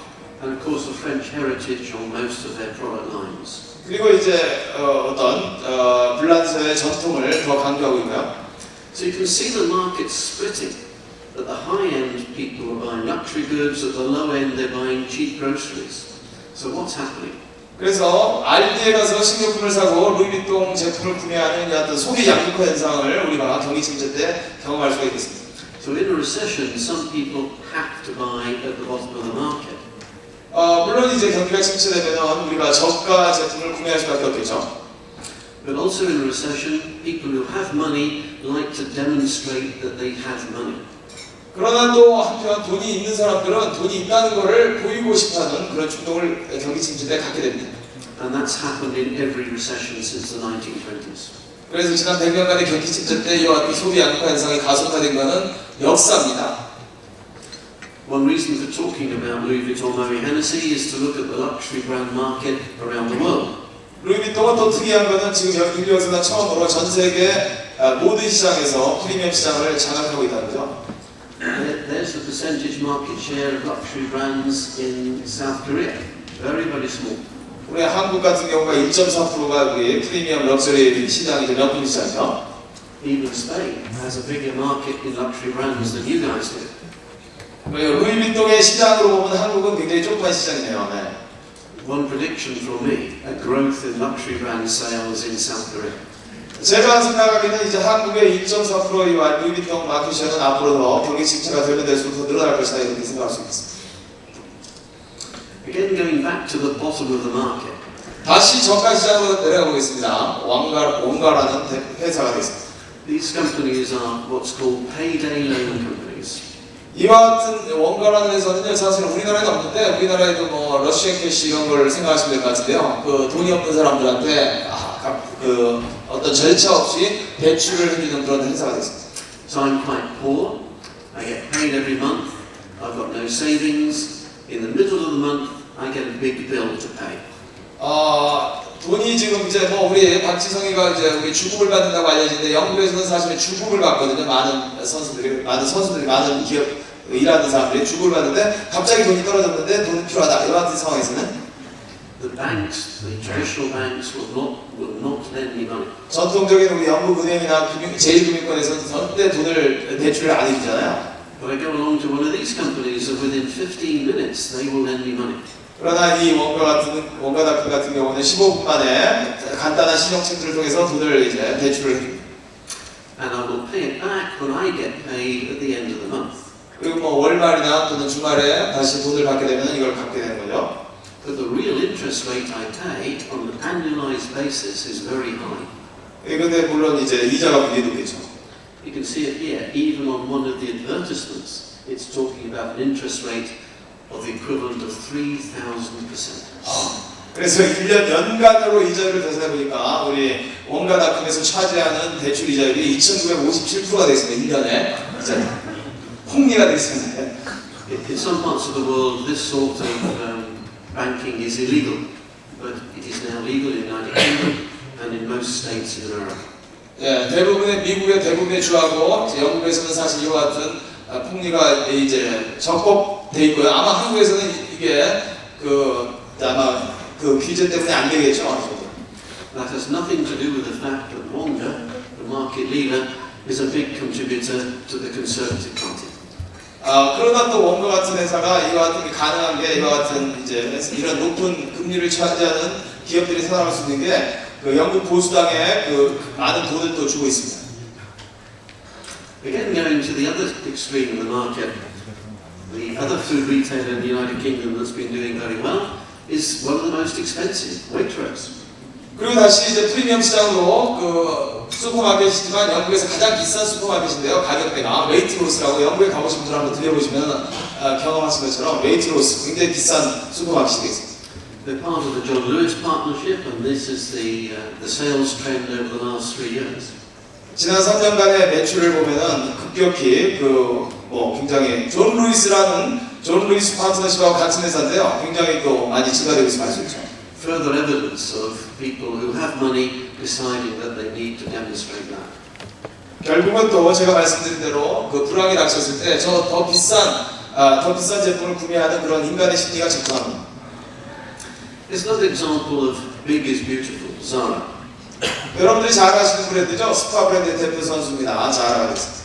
And of course, the French heritage on most of their product lines. 그리고 이제 불란서의 전통을 더 강조하고 있고요. So you can see the market splitting. At the high end, people are buying luxury goods. At the low end, they're buying cheap groceries. So what's happening? 그래서 알디에 가서 식료품을 사고 루이비통 제품을 구매하는 어떤 소비 양극화 현상을 우리가 경기 침체 때 경험할 수가 있겠습니다. So in a recession, some people have to buy at the bottom of the market. 물론 이제 경기가 침체되면 우리가 저가 제품을 구매할 수밖에 없겠죠. But also in a recession, people who have money like to demonstrate that they have money. 그러나 또 한편 돈이 있는 사람들은 돈이 있다는 것을 보이고 싶어하는 그런 충동을 경기 침체 때 갖게 됩니다. And that's happened in every recession since the 1920s. 그래서 지난 100년간의 경기 침체 때 이와 같은 소비 양극화 현상이 가속화된 것은 역사입니다. One reason for talking about Louis Vuitton Moet Hennessy is to look at the luxury brand market around the world. 루이비통은 또 특이한 것은 지금 여기서는 처음으로 전 세계 모든 시장에서 프리미엄 시장을 장악하고 있다는 거죠. There's the percentage market share of luxury brands in South Korea. Very, very small. 우리 한국 같은 경우가 1.4%가 우리 프리미엄 럭셔리 시장이죠. 명품 시장이죠. Even Spain has a bigger market in luxury brands than you guys do. 루이비통의 시장으로 보면 한국은 굉장히 조그만 시장이네요. 네. One prediction from me, a growth in luxury brand sales in South Korea. 제가 생각하기에는 이제 한국의 1.4%와 루이비통 마켓 쉐어는 앞으로 더 경기 침체가 되면 될수록 더 늘어날 것이다 이렇게 생각할 수 있습니다. Again, going back to the bottom of the market. 다시 저가 시장으로 내려가 보겠습니다. 원가라는 회사가 되겠습니다. These companies are what's called payday loan companies. 이와 같은 원가라는 회사는요, 사실 우리나라에는 없는데 우리나라에도 뭐 러시안 캐시 이런 걸 생각하시면 될 것 같은데요. 그 돈이 없는 사람들한테 그 어떤 절차 없이 대출을 해주는 그런 회사가 됐습니다. So I'm quite poor. I get paid every month. I've got no savings. In the middle of the month, I get a big bill to pay. 돈이 지금 이제 뭐 우리 박지성이가 이제 우리 주급을 받는다고 알려지는데 영국에서는 사실 주급을 받거든요. 많은 선수들이 많은 기업 일하는 사람들이 주급을 받는데 갑자기 돈이 떨어졌는데 돈이 필요하다 이런 같은 상황에서는 The banks, the traditional banks, will not lend me money. 전통적인 우리 영국 은행이나 제1금융권에서는 절대 돈을 대출을 안 해주잖아요. But I go along to one of these companies, and within 15 minutes, they will lend me money. 그러나 이 원가닷컴 같은 경우는 15분 만에 간단한 신용체크를 통해서 돈을 이제 대출을 해줍니다. And I will pay it back when I get paid at the end of the month. 그리고 뭐 월말이나 또는 주말에 다시 돈을 받게 되면 이걸 갚게 되는 거죠. But the real interest rate I pay on an annualized basis is very high. 근데 물론 이제 이자가 굉장히 높겠죠. You can see it here, even on one of the advertisements, it's talking about an interest rate of the equivalent of 3,000%. 그래서 1년 연간으로 이자율을 계산해 보니까 우리 원가닷컴에서 차지하는 대출 이자율이 2,957%가 되겠습니다. 1년에 이자율. 폭리가 되겠습니다. In some parts of the world, this sort of banking is illegal, but it is now legal in the United Kingdom and in most states in America. 예, 대부분의 미국의 대부분의 주하고 영국에서는 사실 이와 같은 폭리가 이제 적법돼 있고요. 아마 한국에서는 이게 아마 그 규제 때문에 안 되겠죠. That has nothing to do with the fact that Wonga, the market leader, is a big contributor to the Conservative Party. 그러나 또 원가 같은 회사가 이와 같은 게 가능한 게 이와 같은 이제 이런 높은 금리를 차지하는 기업들이 살아갈 수 있는 게 그 영국 보수당에 그 많은 돈을 또 주고 있습니다. Again, going to the other extreme of the market, the other food retailer in the United Kingdom that's been doing very well is one of the most expensive, Waitrose. 그리고 다시 이제 프리미엄 시장으로 그 슈퍼마켓이지만 영국에서 가장 비싼 슈퍼마켓인데요. 가격대가 웨이트로스라고 영국에 가보신 분들 한번 들려보시면 경험하신 것처럼 웨이트로스 굉장히 비싼 슈퍼마켓이 되겠습니다. They're part of the John Lewis partnership, and this is the sales trend over the last 3 years. 지난 3년간의 매출을 보면은 급격히 굉장히 존 루이스 파트너십하고 같은 회사인데요. 굉장히 또 많이 증가되고 있음을 알 수 있죠. Further evidence of people who have money deciding that they need to demonstrate that. 결국은 또 제가 말씀드린 대로 그 불황이 닥쳤을 때 저 더 비싼 제품을 구매하는 그런 인간의 심리가 작동합니다. It's another example of big is beautiful, Zara. 여러분들이 잘 아시는 브랜드죠? 스파 브랜드의 대표 선수입니다. 자라가 됐습니다.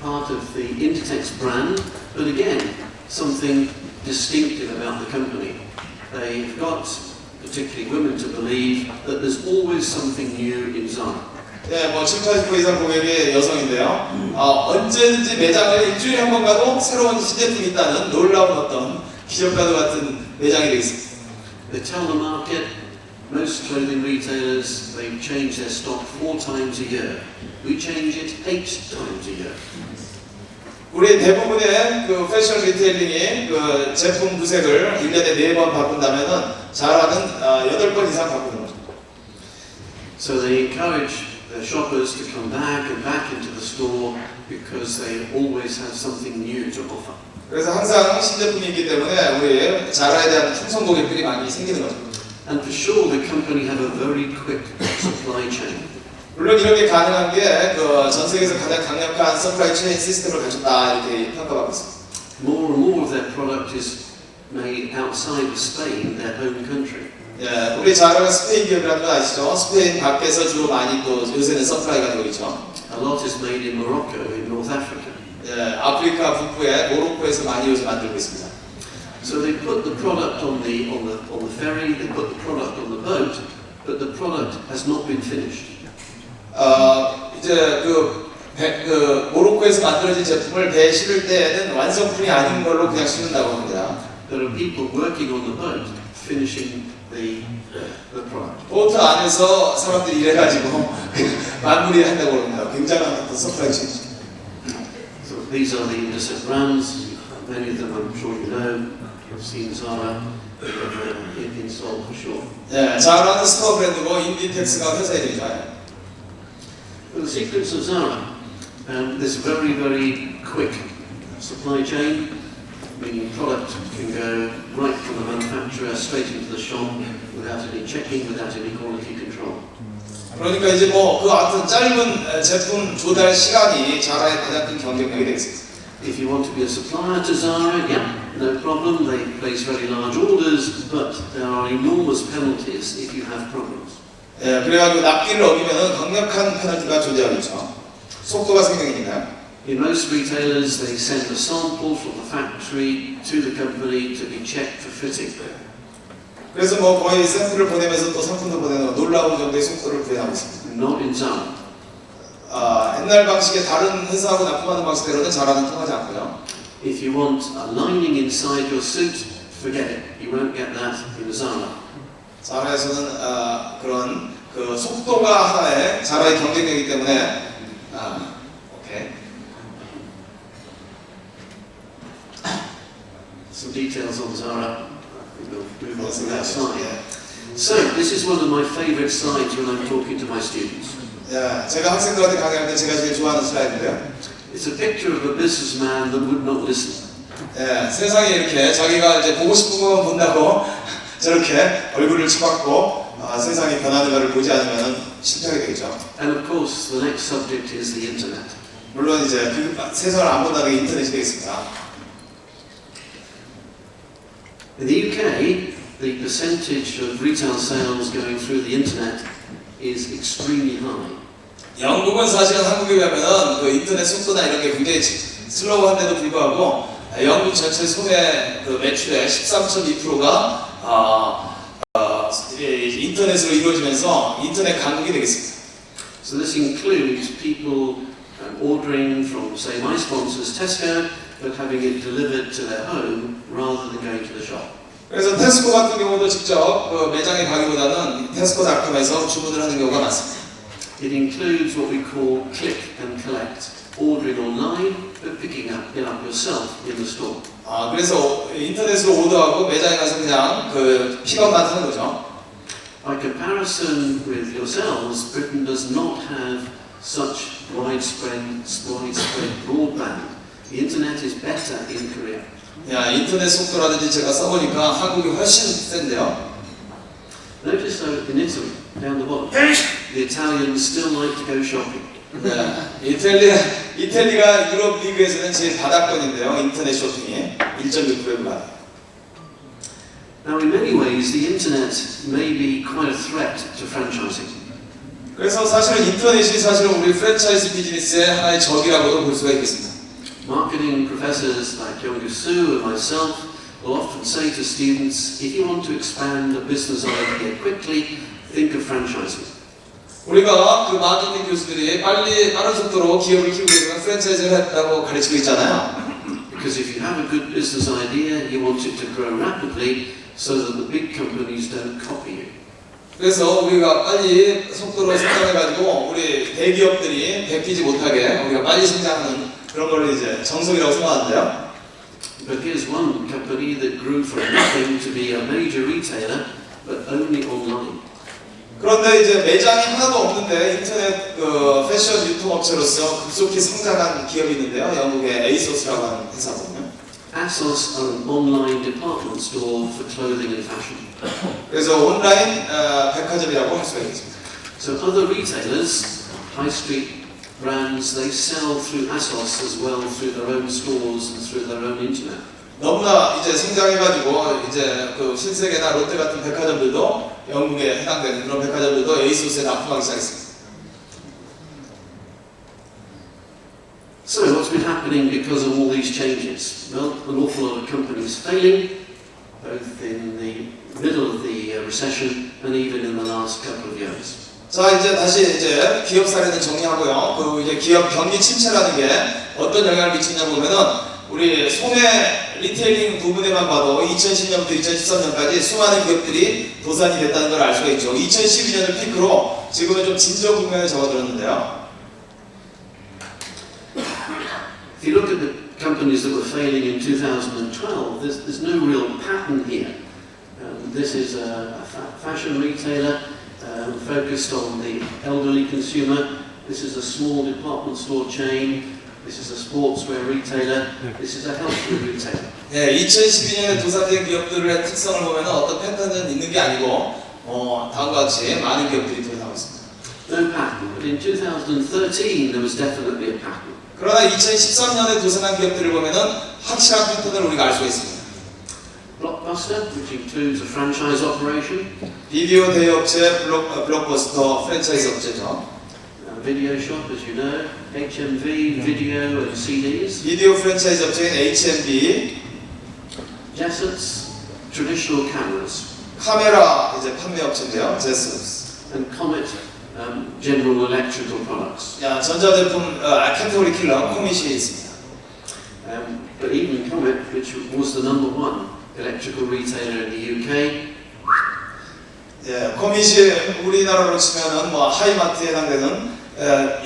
Part of the Inditex brand, but again, something distinctive about the company. They've got, particularly women, to believe that there's always something new in Zara. 네, 70% 이상 고객의 여성인데요. 언제든지 매장에 일주일에 한 번 가도 새로운 신제품이 있다는 놀라운 어떤 기적과도 같은 매장이 되겠습니다. They tell the market, most clothing retailers, they change their stock 4 times a year. We change it 8 times a year. 우리 대부분의 그 패션 리테일링이 그 제품 두색을 1년에 4번 바꾼다면은 자라는 8번 이상 바꾸는 거죠. So they encourage their shoppers to come back and back into the store because they always have something new to offer. 그래서 항상 신제품이 있기 때문에 우리 자라에 대한 충성 고객들이 많이 생기는 거죠. And for sure, the company have a very quick supply chain. 물론 이렇게 가능한 게 그 전 세계에서 가장 강력한 서플라이 체인 시스템을 가졌다 이렇게 평가받고 있습니다. More and more of their product is made outside of Spain, their home country. 예, 우리 자라가 스페인 기업이라는 건 아시죠? 스페인 밖에서 주로 많이 또 요새는 서플라이가 되고 있죠. A lot is made in Morocco, in North Africa. 예, 아프리카 북부의 모로코에서 많이 요새 만들고 있습니다. So they put the product on the ferry, they put the product on the boat, but the product has not been finished. 이제 그 모로코에서 만들어진 제품을 배에 실을 때에는 완성품이 아닌 걸로 그냥 실는다고 합니다. There are people working on the boat finishing the product. 보트 안에서 사람들이 일해가지고 마무리한다고 합니다. 굉장한 어떤 서프라이 체인이죠. So these are the Inditex brands. Many of them I'm sure you know. You've seen Zara in Seoul for sure. 네, 자라는 스토어 브랜드고 인디텍스가 회사 이름이죠. But the secrets of Zara, there's a very, very quick supply chain, meaning product can go right from the manufacturer straight into the shop without any checking, without any quality control. 그러니까 이제 그 어떤 짧은 제품 조달 시간이 자라의 가장 큰 경쟁력이 되겠습니다. If you want to be a supplier to Zara, yeah, no problem. They place very large orders, but there are enormous penalties if you have problems. 예, 그래가지고 납기를 어기면은 강력한 페널티가 존재하겠죠. 속도가 생명입니다. In most retailers, they send a sample from the factory to the company to be checked for fitting. 그래서 거의 샘플을 보내면서 또 상품도 보내는 놀라운 정도의 속도를 구현하고 있습니다. Not in Zara. 옛날 방식의 다른 회사하고 납품하는 방식대로는 자라는 통하지 않고요. If you want a lining inside your suit, forget it. You won't get that in Zara. 자라에서는 그런 그 속도가 하나의 자라의 경쟁력이기 때문에 오케이. Some details on Zara. we'll move on to that slide. 예. So, this is one of my favourite slides when I'm talking to my students. 야, 제가 학생들한테 강의할 때 제가 제일 좋아하는 슬라이드인데요. It's a picture of a businessman that would not listen. 예, 세상에 이렇게 자기가 이제 보고 싶은 것만 본다고 저렇게 얼굴을 쳐박고 세상이 변하는 것을 보지 않으면 실패하게 되겠죠. And of course, the next subject is the internet. 물론 이제 그 세상을 안 본다는 게 인터넷이 되겠습니다. In the UK, the percentage of retail sales going through the internet is extremely high. 영국은 사실은 한국에 비하면 그 인터넷 속도나 이런 게 굉장히 슬로우한데도 불구하고 영국 전체 소매 그 매출의 13.2%가 인터넷으로 이루어지면서 인터넷 강국이 되겠습니다. So this includes people ordering from, say, my sponsors, Tesco, but having it delivered to their home rather than going to the shop. 그래서 테스코 같은 경우도 직접 그 매장에 가기보다는 테스코닷컴에서 주문을 하는 경우가 많습니다. It includes what we call click and collect, ordering online but picking it up yourself in the store. 그래서 인터넷으로 오더하고 매장에 가서 그냥 그 픽업만 하는 거죠. By comparison with yourselves, Britain does not have such widespread broadband. The internet is better in Korea. 야, 인터넷 속도라든지 제가 써보니까 한국이 훨씬 센데요. Notice though in Italy, down the bottom, the Italians still like to go shopping. 네, 이태리가 유럽 리그에서는 제일 바닥권인데요. 인터넷 쇼핑이 1.6%에 불과해요. Now, in many ways, the internet may be quite a threat to franchising. 그래서 사실은 인터넷이 사실은 우리 프랜차이즈 비즈니스의 하나의 적이라고도 볼 수가 있겠습니다. Marketing professors like Yong Soo and myself will often say to students, if you want to expand a business idea quickly, think of franchising. 우리가 그 마케팅 교수들이 빠른 속도로 기업을 키우기 위해서 프랜차이즈를 했다고 가르치고 있잖아요. Because if you have a good business idea, you want it to grow rapidly so that the big companies don't copy you. 그래서 우리가 빨리 속도로 성장해가지고 우리 대기업들이 베끼지 못하게 우리가 빨리 성장하는 그런 걸 이제 정석이라고 생각하는데요. But here's one company that grew from nothing to be a major retailer, but only online. 그런데 이제 매장이 하나도 없는데 인터넷 그 패션 유통업체로서 급속히 성장한 기업이 있는데요. 영국의 에이소스라고 하는 회사거든요. ASOS are an online department store for clothing and fashion. 그래서 온라인 백화점이라고 할 수가 있겠습니다. So other retailers, high street brands, they sell through ASOS as well through their own stores and through their own internet. 너무나 이제 성장해가지고 이제 그 신세계나 롯데 같은 백화점들도 영국에 해당되는 그런 백화점들도 에이소스에 납품하기 시작했습니다. So what's been happening because of all these changes? Well, an awful lot of companies failing, both in the middle of the recession and even in the last couple of years. 자, 이제 다시 이제 기업 사례는 정리하고요. 그 이제 기업 경기 침체라는 게 어떤 영향을 미치냐 보면은 우리 소매 리테일링 부분에만 봐도 2010년부터 2013년까지 수많은 기업들이 도산이 됐다는 걸 알 수가 있죠. 2012년을 피크로 지금은 좀 진정 국면에 접어들었는데요. If you look at the companies that were failing in 2012, there's no real pattern here. This is a fashion retailer focused on the elderly consumer. This is a small department store chain. This is a sportswear retailer. This is a health food retailer. 네, 2012년에 도산된 기업들의 특성을 보면 어떤 패턴은 있는 게 아니고 다음과 같이 많은 기업들이 도산하고 있습니다. No pattern, but in 2013 there was definitely a pattern. 그러나 2013년에 도산한 기업들을 보면은 확실한 패턴을 우리가 알 수가 있습니다. Blockbuster, which includes a franchise operation. 비디오 대여업체 블록버스터 프랜차이즈 업체죠. Video shop, as you know, HMV, video and CDs. 비디오 프랜차이즈 업체인 HMV, Jessots, traditional cameras. 카메라 이제 판매 업체인데요. 제스스. And Comet, general electrical products. 야, 전자제품 캐테고리 킬러 코밋이 있습니다. But even Comet, which was the number one electrical retailer in the UK, 예, 코밋이 우리나라로 치면은 뭐 하이마트에 해당되는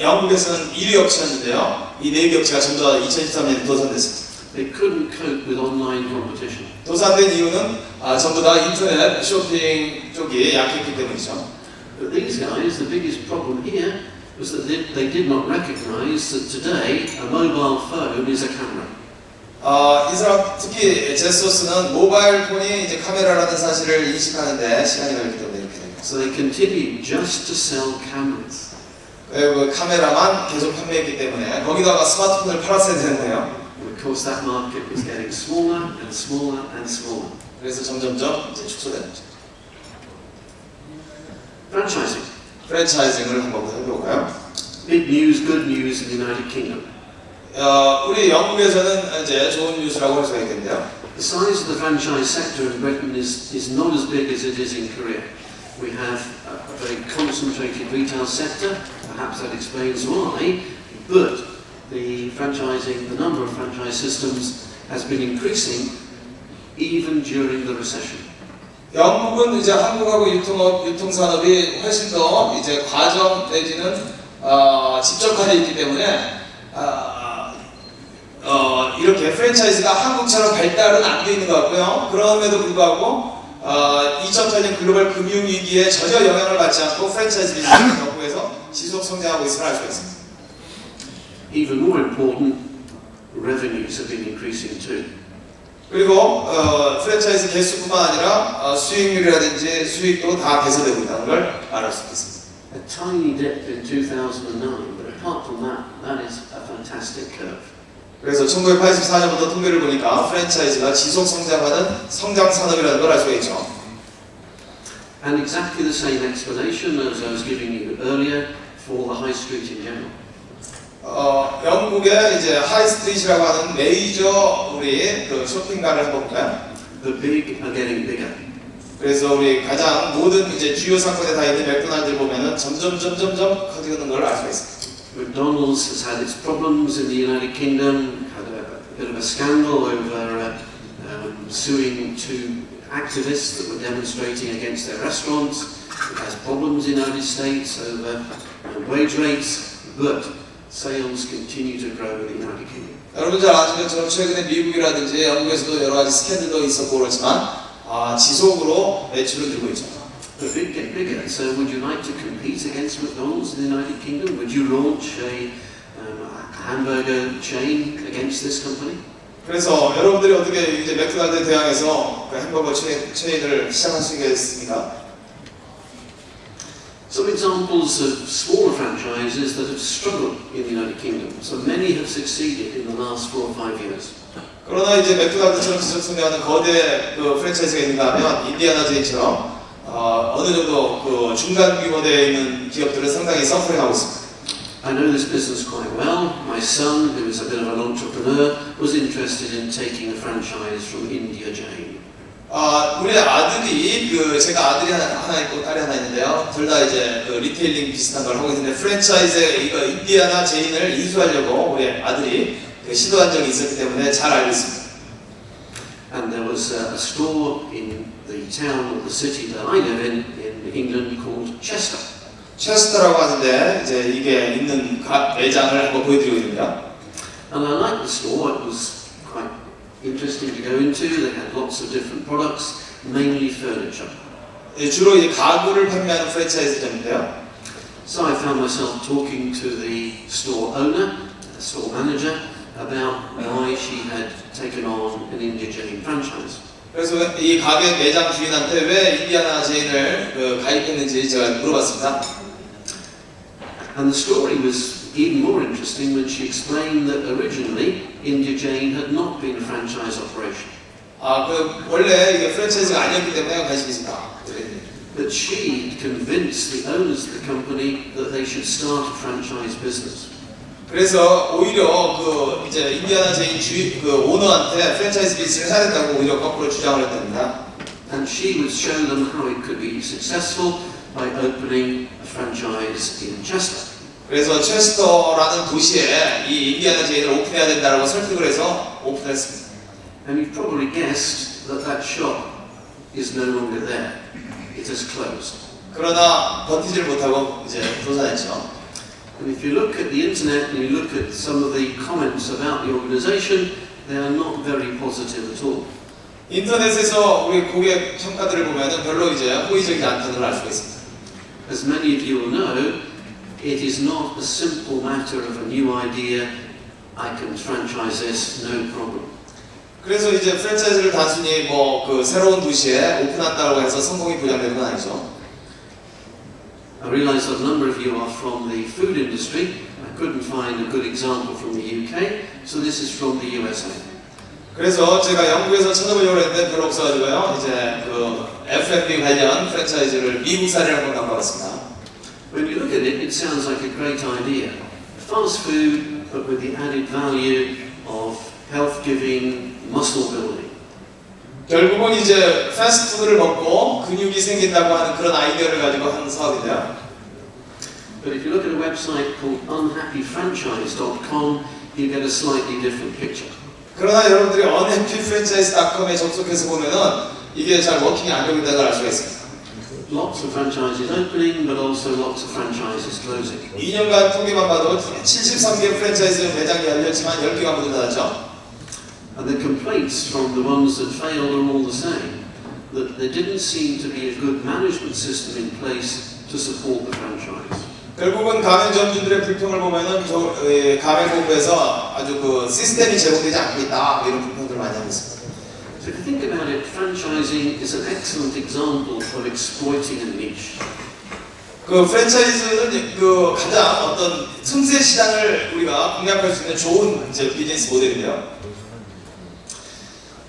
영국에서는 1위 업체였는데요. 이 4개 업체가 전부 다 2013년에 도산됐습니다. they couldn't cope with online competition. 도산된 이유는 전부 다 인터넷 쇼핑 쪽이 약했기 때문이죠. But these guys, the biggest problem here was that they did not recognize that today a mobile phone is a camera. 이 사람 특히 제소스는 모바일 폰이 이제 카메라라는 사실을 인식하는데 시간이 걸리기 때문에 이렇게 됩니다. So they continued just to sell cameras. 그 카메라만 계속 판매했기 때문에 거기다가 스마트폰을 팔았어야 되는데요. And of course that market was getting smaller and smaller and smaller. 그래서 점점점 이제 축소되는 거죠. Franchising. 프랜차이징을 한번 해볼까요? Big news, good news in the United Kingdom. 우리 영국에서는 이제 좋은 뉴스라고 할 수가 있겠는데요. The size of the franchise sector in Britain is not as big as it is in Korea. We have a very concentrated retail sector, perhaps that explains why, but the number of franchise systems has been increasing even during the recession. 영국은 이제 한국하고 유통산업이 훨씬 더 이제 과점 내지는 집적화되어 있기 때문에 이렇게 프랜차이즈가 한국처럼 발달은 안 돼 있는 것 같고요. 그럼에도 불구하고 2008년 글로벌 금융위기에 전혀 영향을 받지 않고 프랜차이즈 비즈니스가 영국에서 지속 성장하고 있음을 알 수가 있습니다. Even more important, revenues have been increasing too. 그리고 프랜차이즈 개수뿐만 아니라 수익률이라든지 수익도 다 개선되고 있다는 걸 알을 수 있습니다. A tiny dip in 2009, but apart from that, that is a fantastic curve. 그래서 1984년부터 통계를 보니까 프랜차이즈가 지속 성장하는 성장 산업이라는 걸 알 수가 있죠. And exactly the same explanation as I was giving you earlier for the high street in general. 영국의 이제 하이스트리트라고 하는 메이저 우리 그 쇼핑가를 한번 볼까요? The big are getting bigger. 그래서 우리 가장 모든 이제 주요 상권에 다 있는 맥도날드를 보면은 점점 커지는 걸 알 수가 있습니다. McDonald's has had its problems in the United Kingdom, had a bit of a scandal over suing two activists that were demonstrating against their restaurants. It has problems in the United States over wage rates, but sales continue to grow in the United Kingdom. 여러분 잘 아시는 것처럼 최근에 미국이라든지 영국에서도 여러 가지 스캔들도 있었고 그렇지만 지속으로 매출은 늘고 있죠. The big get bigger. So, would you like to compete against McDonald's in the United Kingdom? Would you launch a hamburger chain against this company? 그래서 여러분들이 어떻게 이제 맥도날드에 대항해서 그 햄버거 체인을 시작하시겠습니까? Some examples of smaller franchises that have struggled in the United Kingdom. So many have succeeded in the last 4 or 5 years. 그러나 이제 맥도날드처럼 지속 성장하는 거대 그 프랜차이즈가 있는가 하면 인디아나 제이처럼 어느 정도 그 중간 규모되어 있는 기업들은 상당히 서프링하고 있습니다. I know this business quite well. My son, who is a bit of an entrepreneur, was interested in taking a franchise from India Jain. 우리 아들이 그 제가 아들이 하나 있고 딸이 하나 있는데요. 둘 다 이제 그 리테일링 비슷한 걸 하고 있는데 프랜차이즈 이거 인디아나 제인을 인수하려고 우리 아들이 그 시도한 적이 있었기 때문에 잘 알고 있습니다. And there was a store in the town or the city that I live in England called Chester. 체스터라고 하는데 이제 이게 있는 매장을 한번 보여드리고 있습니다. And I liked the store. It was quite interesting to go into. They had lots of different products, mainly furniture. 주로 이제 가구를 판매하는 프랜차이즈점인데요. So I found myself talking to the store owner, the store manager, about why she had taken on an India Jain franchise. 그래서 이 가게 매장 주인한테 왜 인디아나 제인을 가입했는지 제가 물어봤습니다. And the story was even more interesting when she explained that originally India Jain had not been a franchise operation. 원래 이게 프랜차이즈가 아니었기 때문에 관심이 있습니다. But she had convinced the owners of the company that they should start a franchise business. 그래서 오히려 그 이제 인디아나 제인 그 오너한테 프랜차이즈 비즈니스를 해야 된다고 오히려 거꾸로 주장을 했답니다. And she would show them how it could be successful by opening a franchise in Chester. 그래서 체스터라는 도시에 이 인디아나 제인을 오픈해야 된다라고 설득을 해서 오픈했습니다. And you've probably guessed that that shop is no longer there. It has closed. 그러나 버티질 못하고 이제 도산했죠. And if you look at the internet and you look at some of the comments about the organization, they are not very positive at all. 인터넷에서 우리 고객 평가들을 보면은 별로 이제 호의적이지 않다는 걸 알 수가 있습니다. As many of you will know, it is not a simple matter of a new idea. I can franchise this, no problem. 그래서 이제 프랜차이즈를 단순히 뭐 그 새로운 도시에 오픈한다고 해서 성공이 보장되는 건 아니죠. I realise that a number of you are from the food industry. I couldn't find a good example from the UK, so this is from the USA. 그래서 제가 영국에서 찾아보려고 했는데 별로 없어가지고요. 이제 그 F&B 관련 프랜차이즈를 미국 사례를 한번 담아봤습니다. When you look at it, it sounds like a great idea. Fast food, but with the added value of health-giving, muscle building. 결국은 이제 패스트푸드를 먹고 근육이 생긴다고 하는 그런 아이디어를 가지고 하는 사업인데요. But if you look at a website called unhappyfranchise.com, you get a slightly different picture. 그러나 여러분들이 unhappyfranchise.com에 접속해서 보면은 이게 잘 워킹이 안 되고 있다는 걸 알 수가 있습니다. Lots of franchises opening, but also lots of franchises closing. 2년간 통계만 봐도 73개 프랜차이즈 매장이 열렸지만 10개가 모두 닫았죠. And the complaints from the ones that failed are all the same, that there didn't seem to be a good management system in place to support the franchise. 결국은 가맹점주들의 불평을 보면은 가맹본부에서 아주 그 시스템이 제공되지 않고 있다 이런 불평들을 많이 하고 있습니다. So if you think about it, franchising is an excellent example of exploiting a niche. 그 프랜차이즈는 그 가장 어떤 틈새 시장을 우리가 공략할 수 있는 좋은 이제 비즈니스 모델인데요.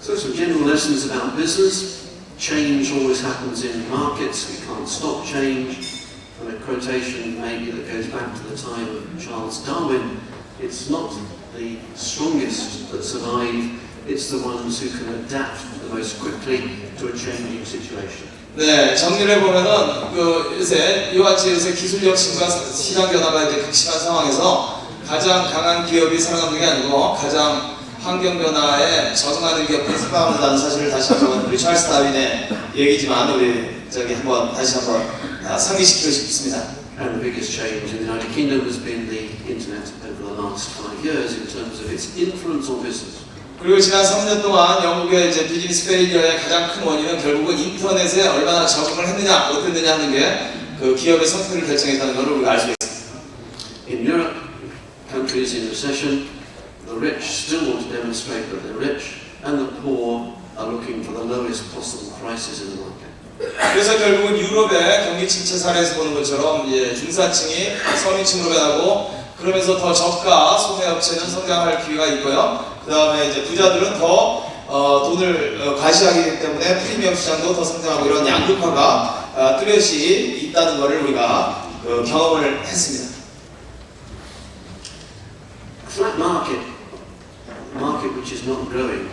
So some general lessons about business. Change always happens in markets. We can't stop change. And a quotation maybe that goes back to the time of Charles Darwin. It's not the strongest that survive. It's the ones who can adapt the most quickly to a changing situation. 네, 정리를 해보면은 그 요새 이와 같이 요새 기술력 증가, 시장 변화가 이제 극심한 상황에서 가장 강한 기업이 살아남는 게 아니고 가장 환경 변화에 적응하는 기업들이 살아남는다는 사실을 다시 한번 우리 찰스 다윈의 얘기지만 우리 저기 한번 다시 한번 상기시키고 싶습니다. And the biggest change in the United Kingdom has been the internet over the last 5 years in terms of its influence on business. 그리고 지난 3년 동안 영국의 이제 비즈니스 페일리어의 가장 큰 원인은 결국은 인터넷에 얼마나 적응을 했느냐, 못했느냐 하는 게 그 기업의 선택을 결정했다는 것을 우리가 알 수 있습니다. In Europe, countries in recession, the rich still want to demonstrate that they're rich, and the poor are looking for the lowest possible prices in the market. 그래서 결국은 유럽의 경기 침체 사례에서 보는 것처럼 이제 중산층이 서민층으로 변하고 그러면서 더 저가 소매업체는 성장할 기회가 있고요. 그 다음에 이제 부자들은 더 돈을 과시하기 때문에 프리미엄 시장도 더 성장하고 이런 양극화가 뚜렷이 있다는 것을 우리가 경험을 했습니다. Flat market, a market which is not growing,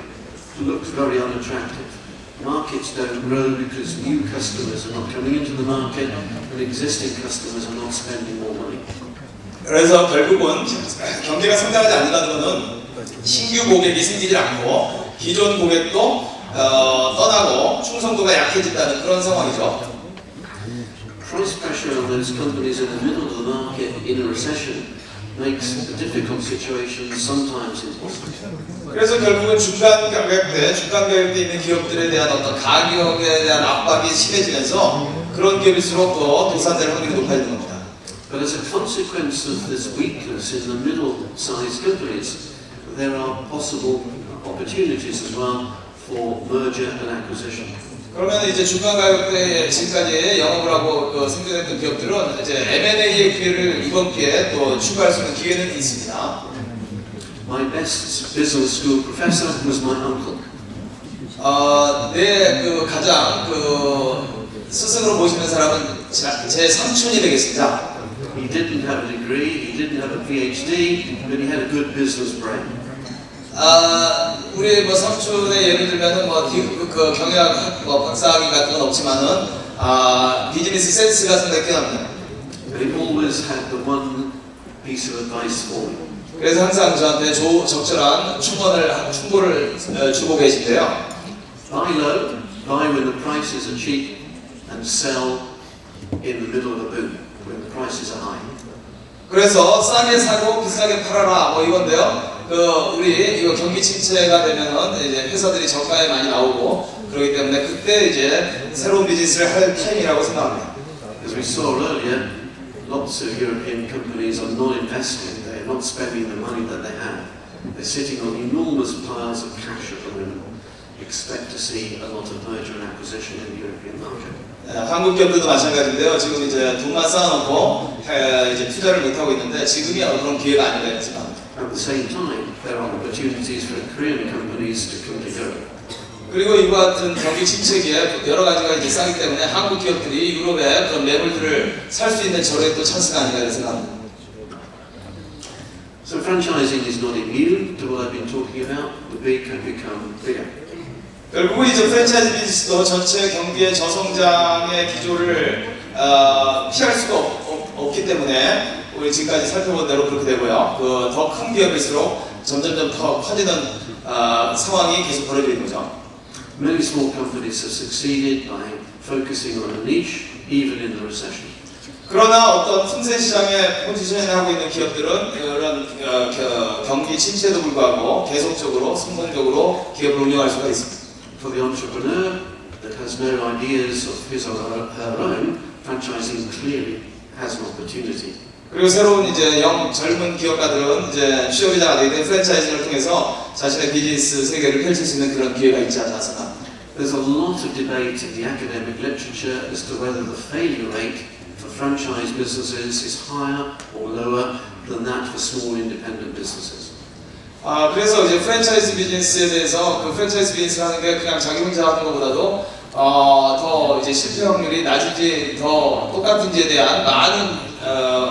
looks very unattractive. Markets don't grow because new customers are not coming into the market and existing customers are not spending more money. 그래서 결국은 경제가 성장하지 않는다는 것은 신규 고객이 생기지 않고 기존 고객도 떠나고 충성도가 약해진다는 그런 상황이죠. Price pressure on those companies in the middle of the market in a recession makes a difficult situation sometimes impossible. 그래서 결국은 중간 가격대 있는 기업들에 대한 어떤 가격에 대한 압박이 심해지면서 그런 기업일수록 더 도산될 확률이 높아지는 겁니다. But as a consequence of this weakness in the middle-sized companies, there are possible opportunities as well for merger and acquisition. 그러면 이제 중간 가격대에 지금까지 영업을 하고 생겨났던 기업들은 이제 M&A의 기회를 이번 기회에 또 추가할 수 있는 기회는 있습니다. My best business school professor was my uncle. 내 가장 스승으로 모시는 사람은 제 삼촌이 되겠습니다. He didn't have a degree, he didn't have a PhD, but he had a good business brain. 우리 삼촌의 예를 들면은 경영학 박사학위 같은 건 없지만은 비즈니스 센스가 상당히 뛰어납니다. But he always had the one piece of advice for me. 그래서 항상 저한테 적절한 충고를 주고 계신데요. Buy low, buy when the prices are cheap, and sell in the middle of a boom when the prices are high. 그래서 싸게 사고 비싸게 팔아라 이건데요. 우리 이거 경기 침체가 되면은 이제 회사들이 저가에 많이 나오고 그렇기 때문에 그때 이제 새로운 비즈니스를 할 타임이라고 생각합니다. As we saw earlier, lots of European companies are not investing. They're not spending the money that they have. They're sitting on enormous piles of cash at the moment. Expect to see a lot of merger and acquisition in the European market. 한국 기업들도 마찬가지인데요. 지금 이제 돈만 쌓아놓고 이제 투자를 못 하고 있는데 지금이 그런 기회가 아닌가 생각합니다. At the same time, there are opportunities for Korean companies to come to Europe. 그리고 이와 같은 경기 침체기에 여러 가지가 이제 쌓이기 때문에 한국 기업들이 유럽의 그런 매물들을 살 수 있는 저런 또 찬스가 아닌가 생각합니다. So franchising is not immune to what I've been talking about. The big can become bigger. 결국은 이제 프랜차이즈 비즈니스도 전체 경기의 저성장의 기조를 피할 수가 없기 때문에 우리 지금까지 살펴본 대로 그렇게 되고요. 그 더 큰 기업일수록 점점점 더 커지는 상황이 계속 벌어지는 거죠. Many small companies have succeeded by focusing on a niche, even in the recession. 그러나 어떤 틈새 시장에 포지션을 하고 있는 기업들은 이런 경기 침체에도 불구하고 계속적으로 성공적으로 기업을 운영할 수가 있습니다. For the entrepreneur that has no ideas of his or her own, franchising clearly has an opportunity. 그리고 새로운 이제 젊은 기업가들은 이제 취업이자가 되게 된 프랜차이즈를 통해서 자신의 비즈니스 세계를 펼칠 수 있는 그런 기회가 있지 않나 생각합니다. There's a lot of debate in the academic literature as to whether the failure rate for franchise businesses is higher or lower than that for small independent businesses. 그래서 이제 프랜차이즈 비즈니스에 대해서 그 프랜차이즈 비즈니스 하는 게 그냥 자기 혼자 하는 것보다도 더 이제 실패 확률이 낮은지 더 똑같은지에 대한 많은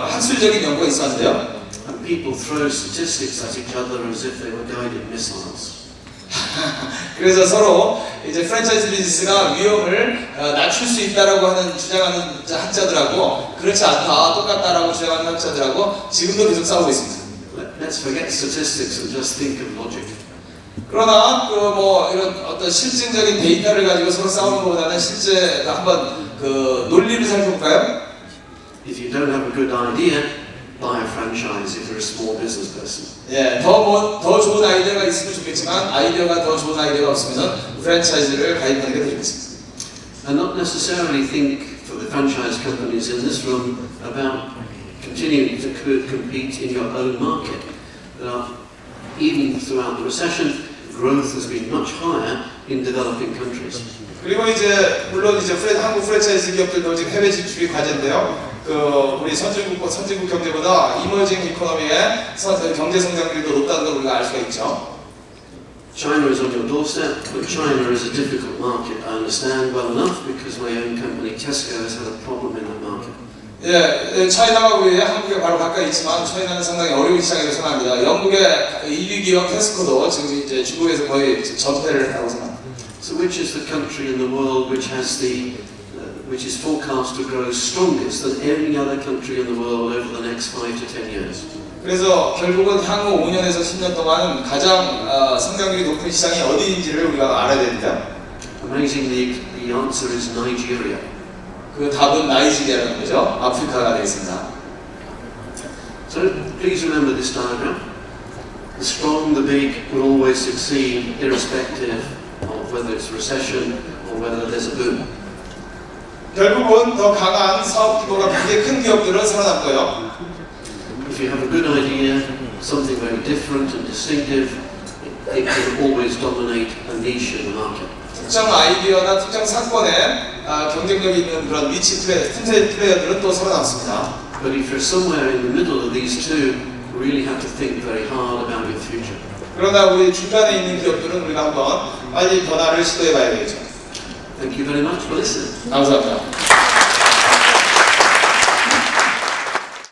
학술적인 연구가 있었는데요. And people throw statistics at each other as if they were guided missiles. 그래서 서로 이제 프랜차이즈 비즈니스가 위험을 낮출 수 있다라고 하는 주장하는 학자들하고 그렇지 않다 똑같다라고 주장하는 학자들하고 지금도 계속 싸우고 있습니다. Let's forget statistics and just think of logic. 그러나 그 뭐 이런 어떤 실증적인 데이터를 가지고 서로 싸우는 것보다는 실제 한번 그 논리를 살펴볼까요? If you don't have a good idea, buy a franchise if you're a small business person. 예, 더 좋은 아이디어가 있으면 좋겠지만 아이디어가 더 좋은 아이디어가 없으면 프랜차이즈를 가입하는 게 더 좋겠습니다. And not necessarily think for the franchise companies in this room about continuing to compete in your own market. Even throughout the recession, growth has been much higher in developing countries. 그리고 이제 물론 이제 한국 프랜차이즈 기업들도 지금 해외 진출이 과제인데요. 우리 선진국 경제보다 이머징 이코노미의 경제 성장률이 더 높다는 걸 우리가 알 수가 있죠. China is on your doorstep, but China is a difficult market. I understand well enough because my own company Tesco has had a problem in that market. 예, 차이나가 우리 한국에 바로 가까이 있지만 차이나는 상당히 어려운 시장이라고 생각합니다. 영국의 1위 기업 테스코도 지금 이제 중국에서 거의 전패를 하고 생각합니다. So which is the country in the world which has which is forecast to grow strongest than any other country in the world over the next 5 to 10 years? 그래서 결국은 향후 5년에서 10년 동안 가장 성장률이 높은 시장이 어디인지를 우리가 알아야 됩니다. Amazingly, the answer is Nigeria. 그 답은 나이지리아라는 거죠. 아프리카가 되겠습니다. So please remember this diagram. The strong, the big will always succeed irrespective of whether it's recession or whether there's a boom. 결국은 더 강한 사업 규모가 굉장히 큰 기업들은 살아남고요. If you have a good idea, something very different and distinctive, it can always dominate a niche in the market. 특정 아이디어나 특정 사건에 경쟁력이 있는 그런 틈새 플레이어들은 또 살아남습니다. But if you're somewhere in the middle of these two, you really have to think very hard about your future. 그러나 우리 중간에 있는 기업들은 우리가 한번 빨리 변화를 시도해봐야 되겠죠. Thank you very much for listening. 감사합니다.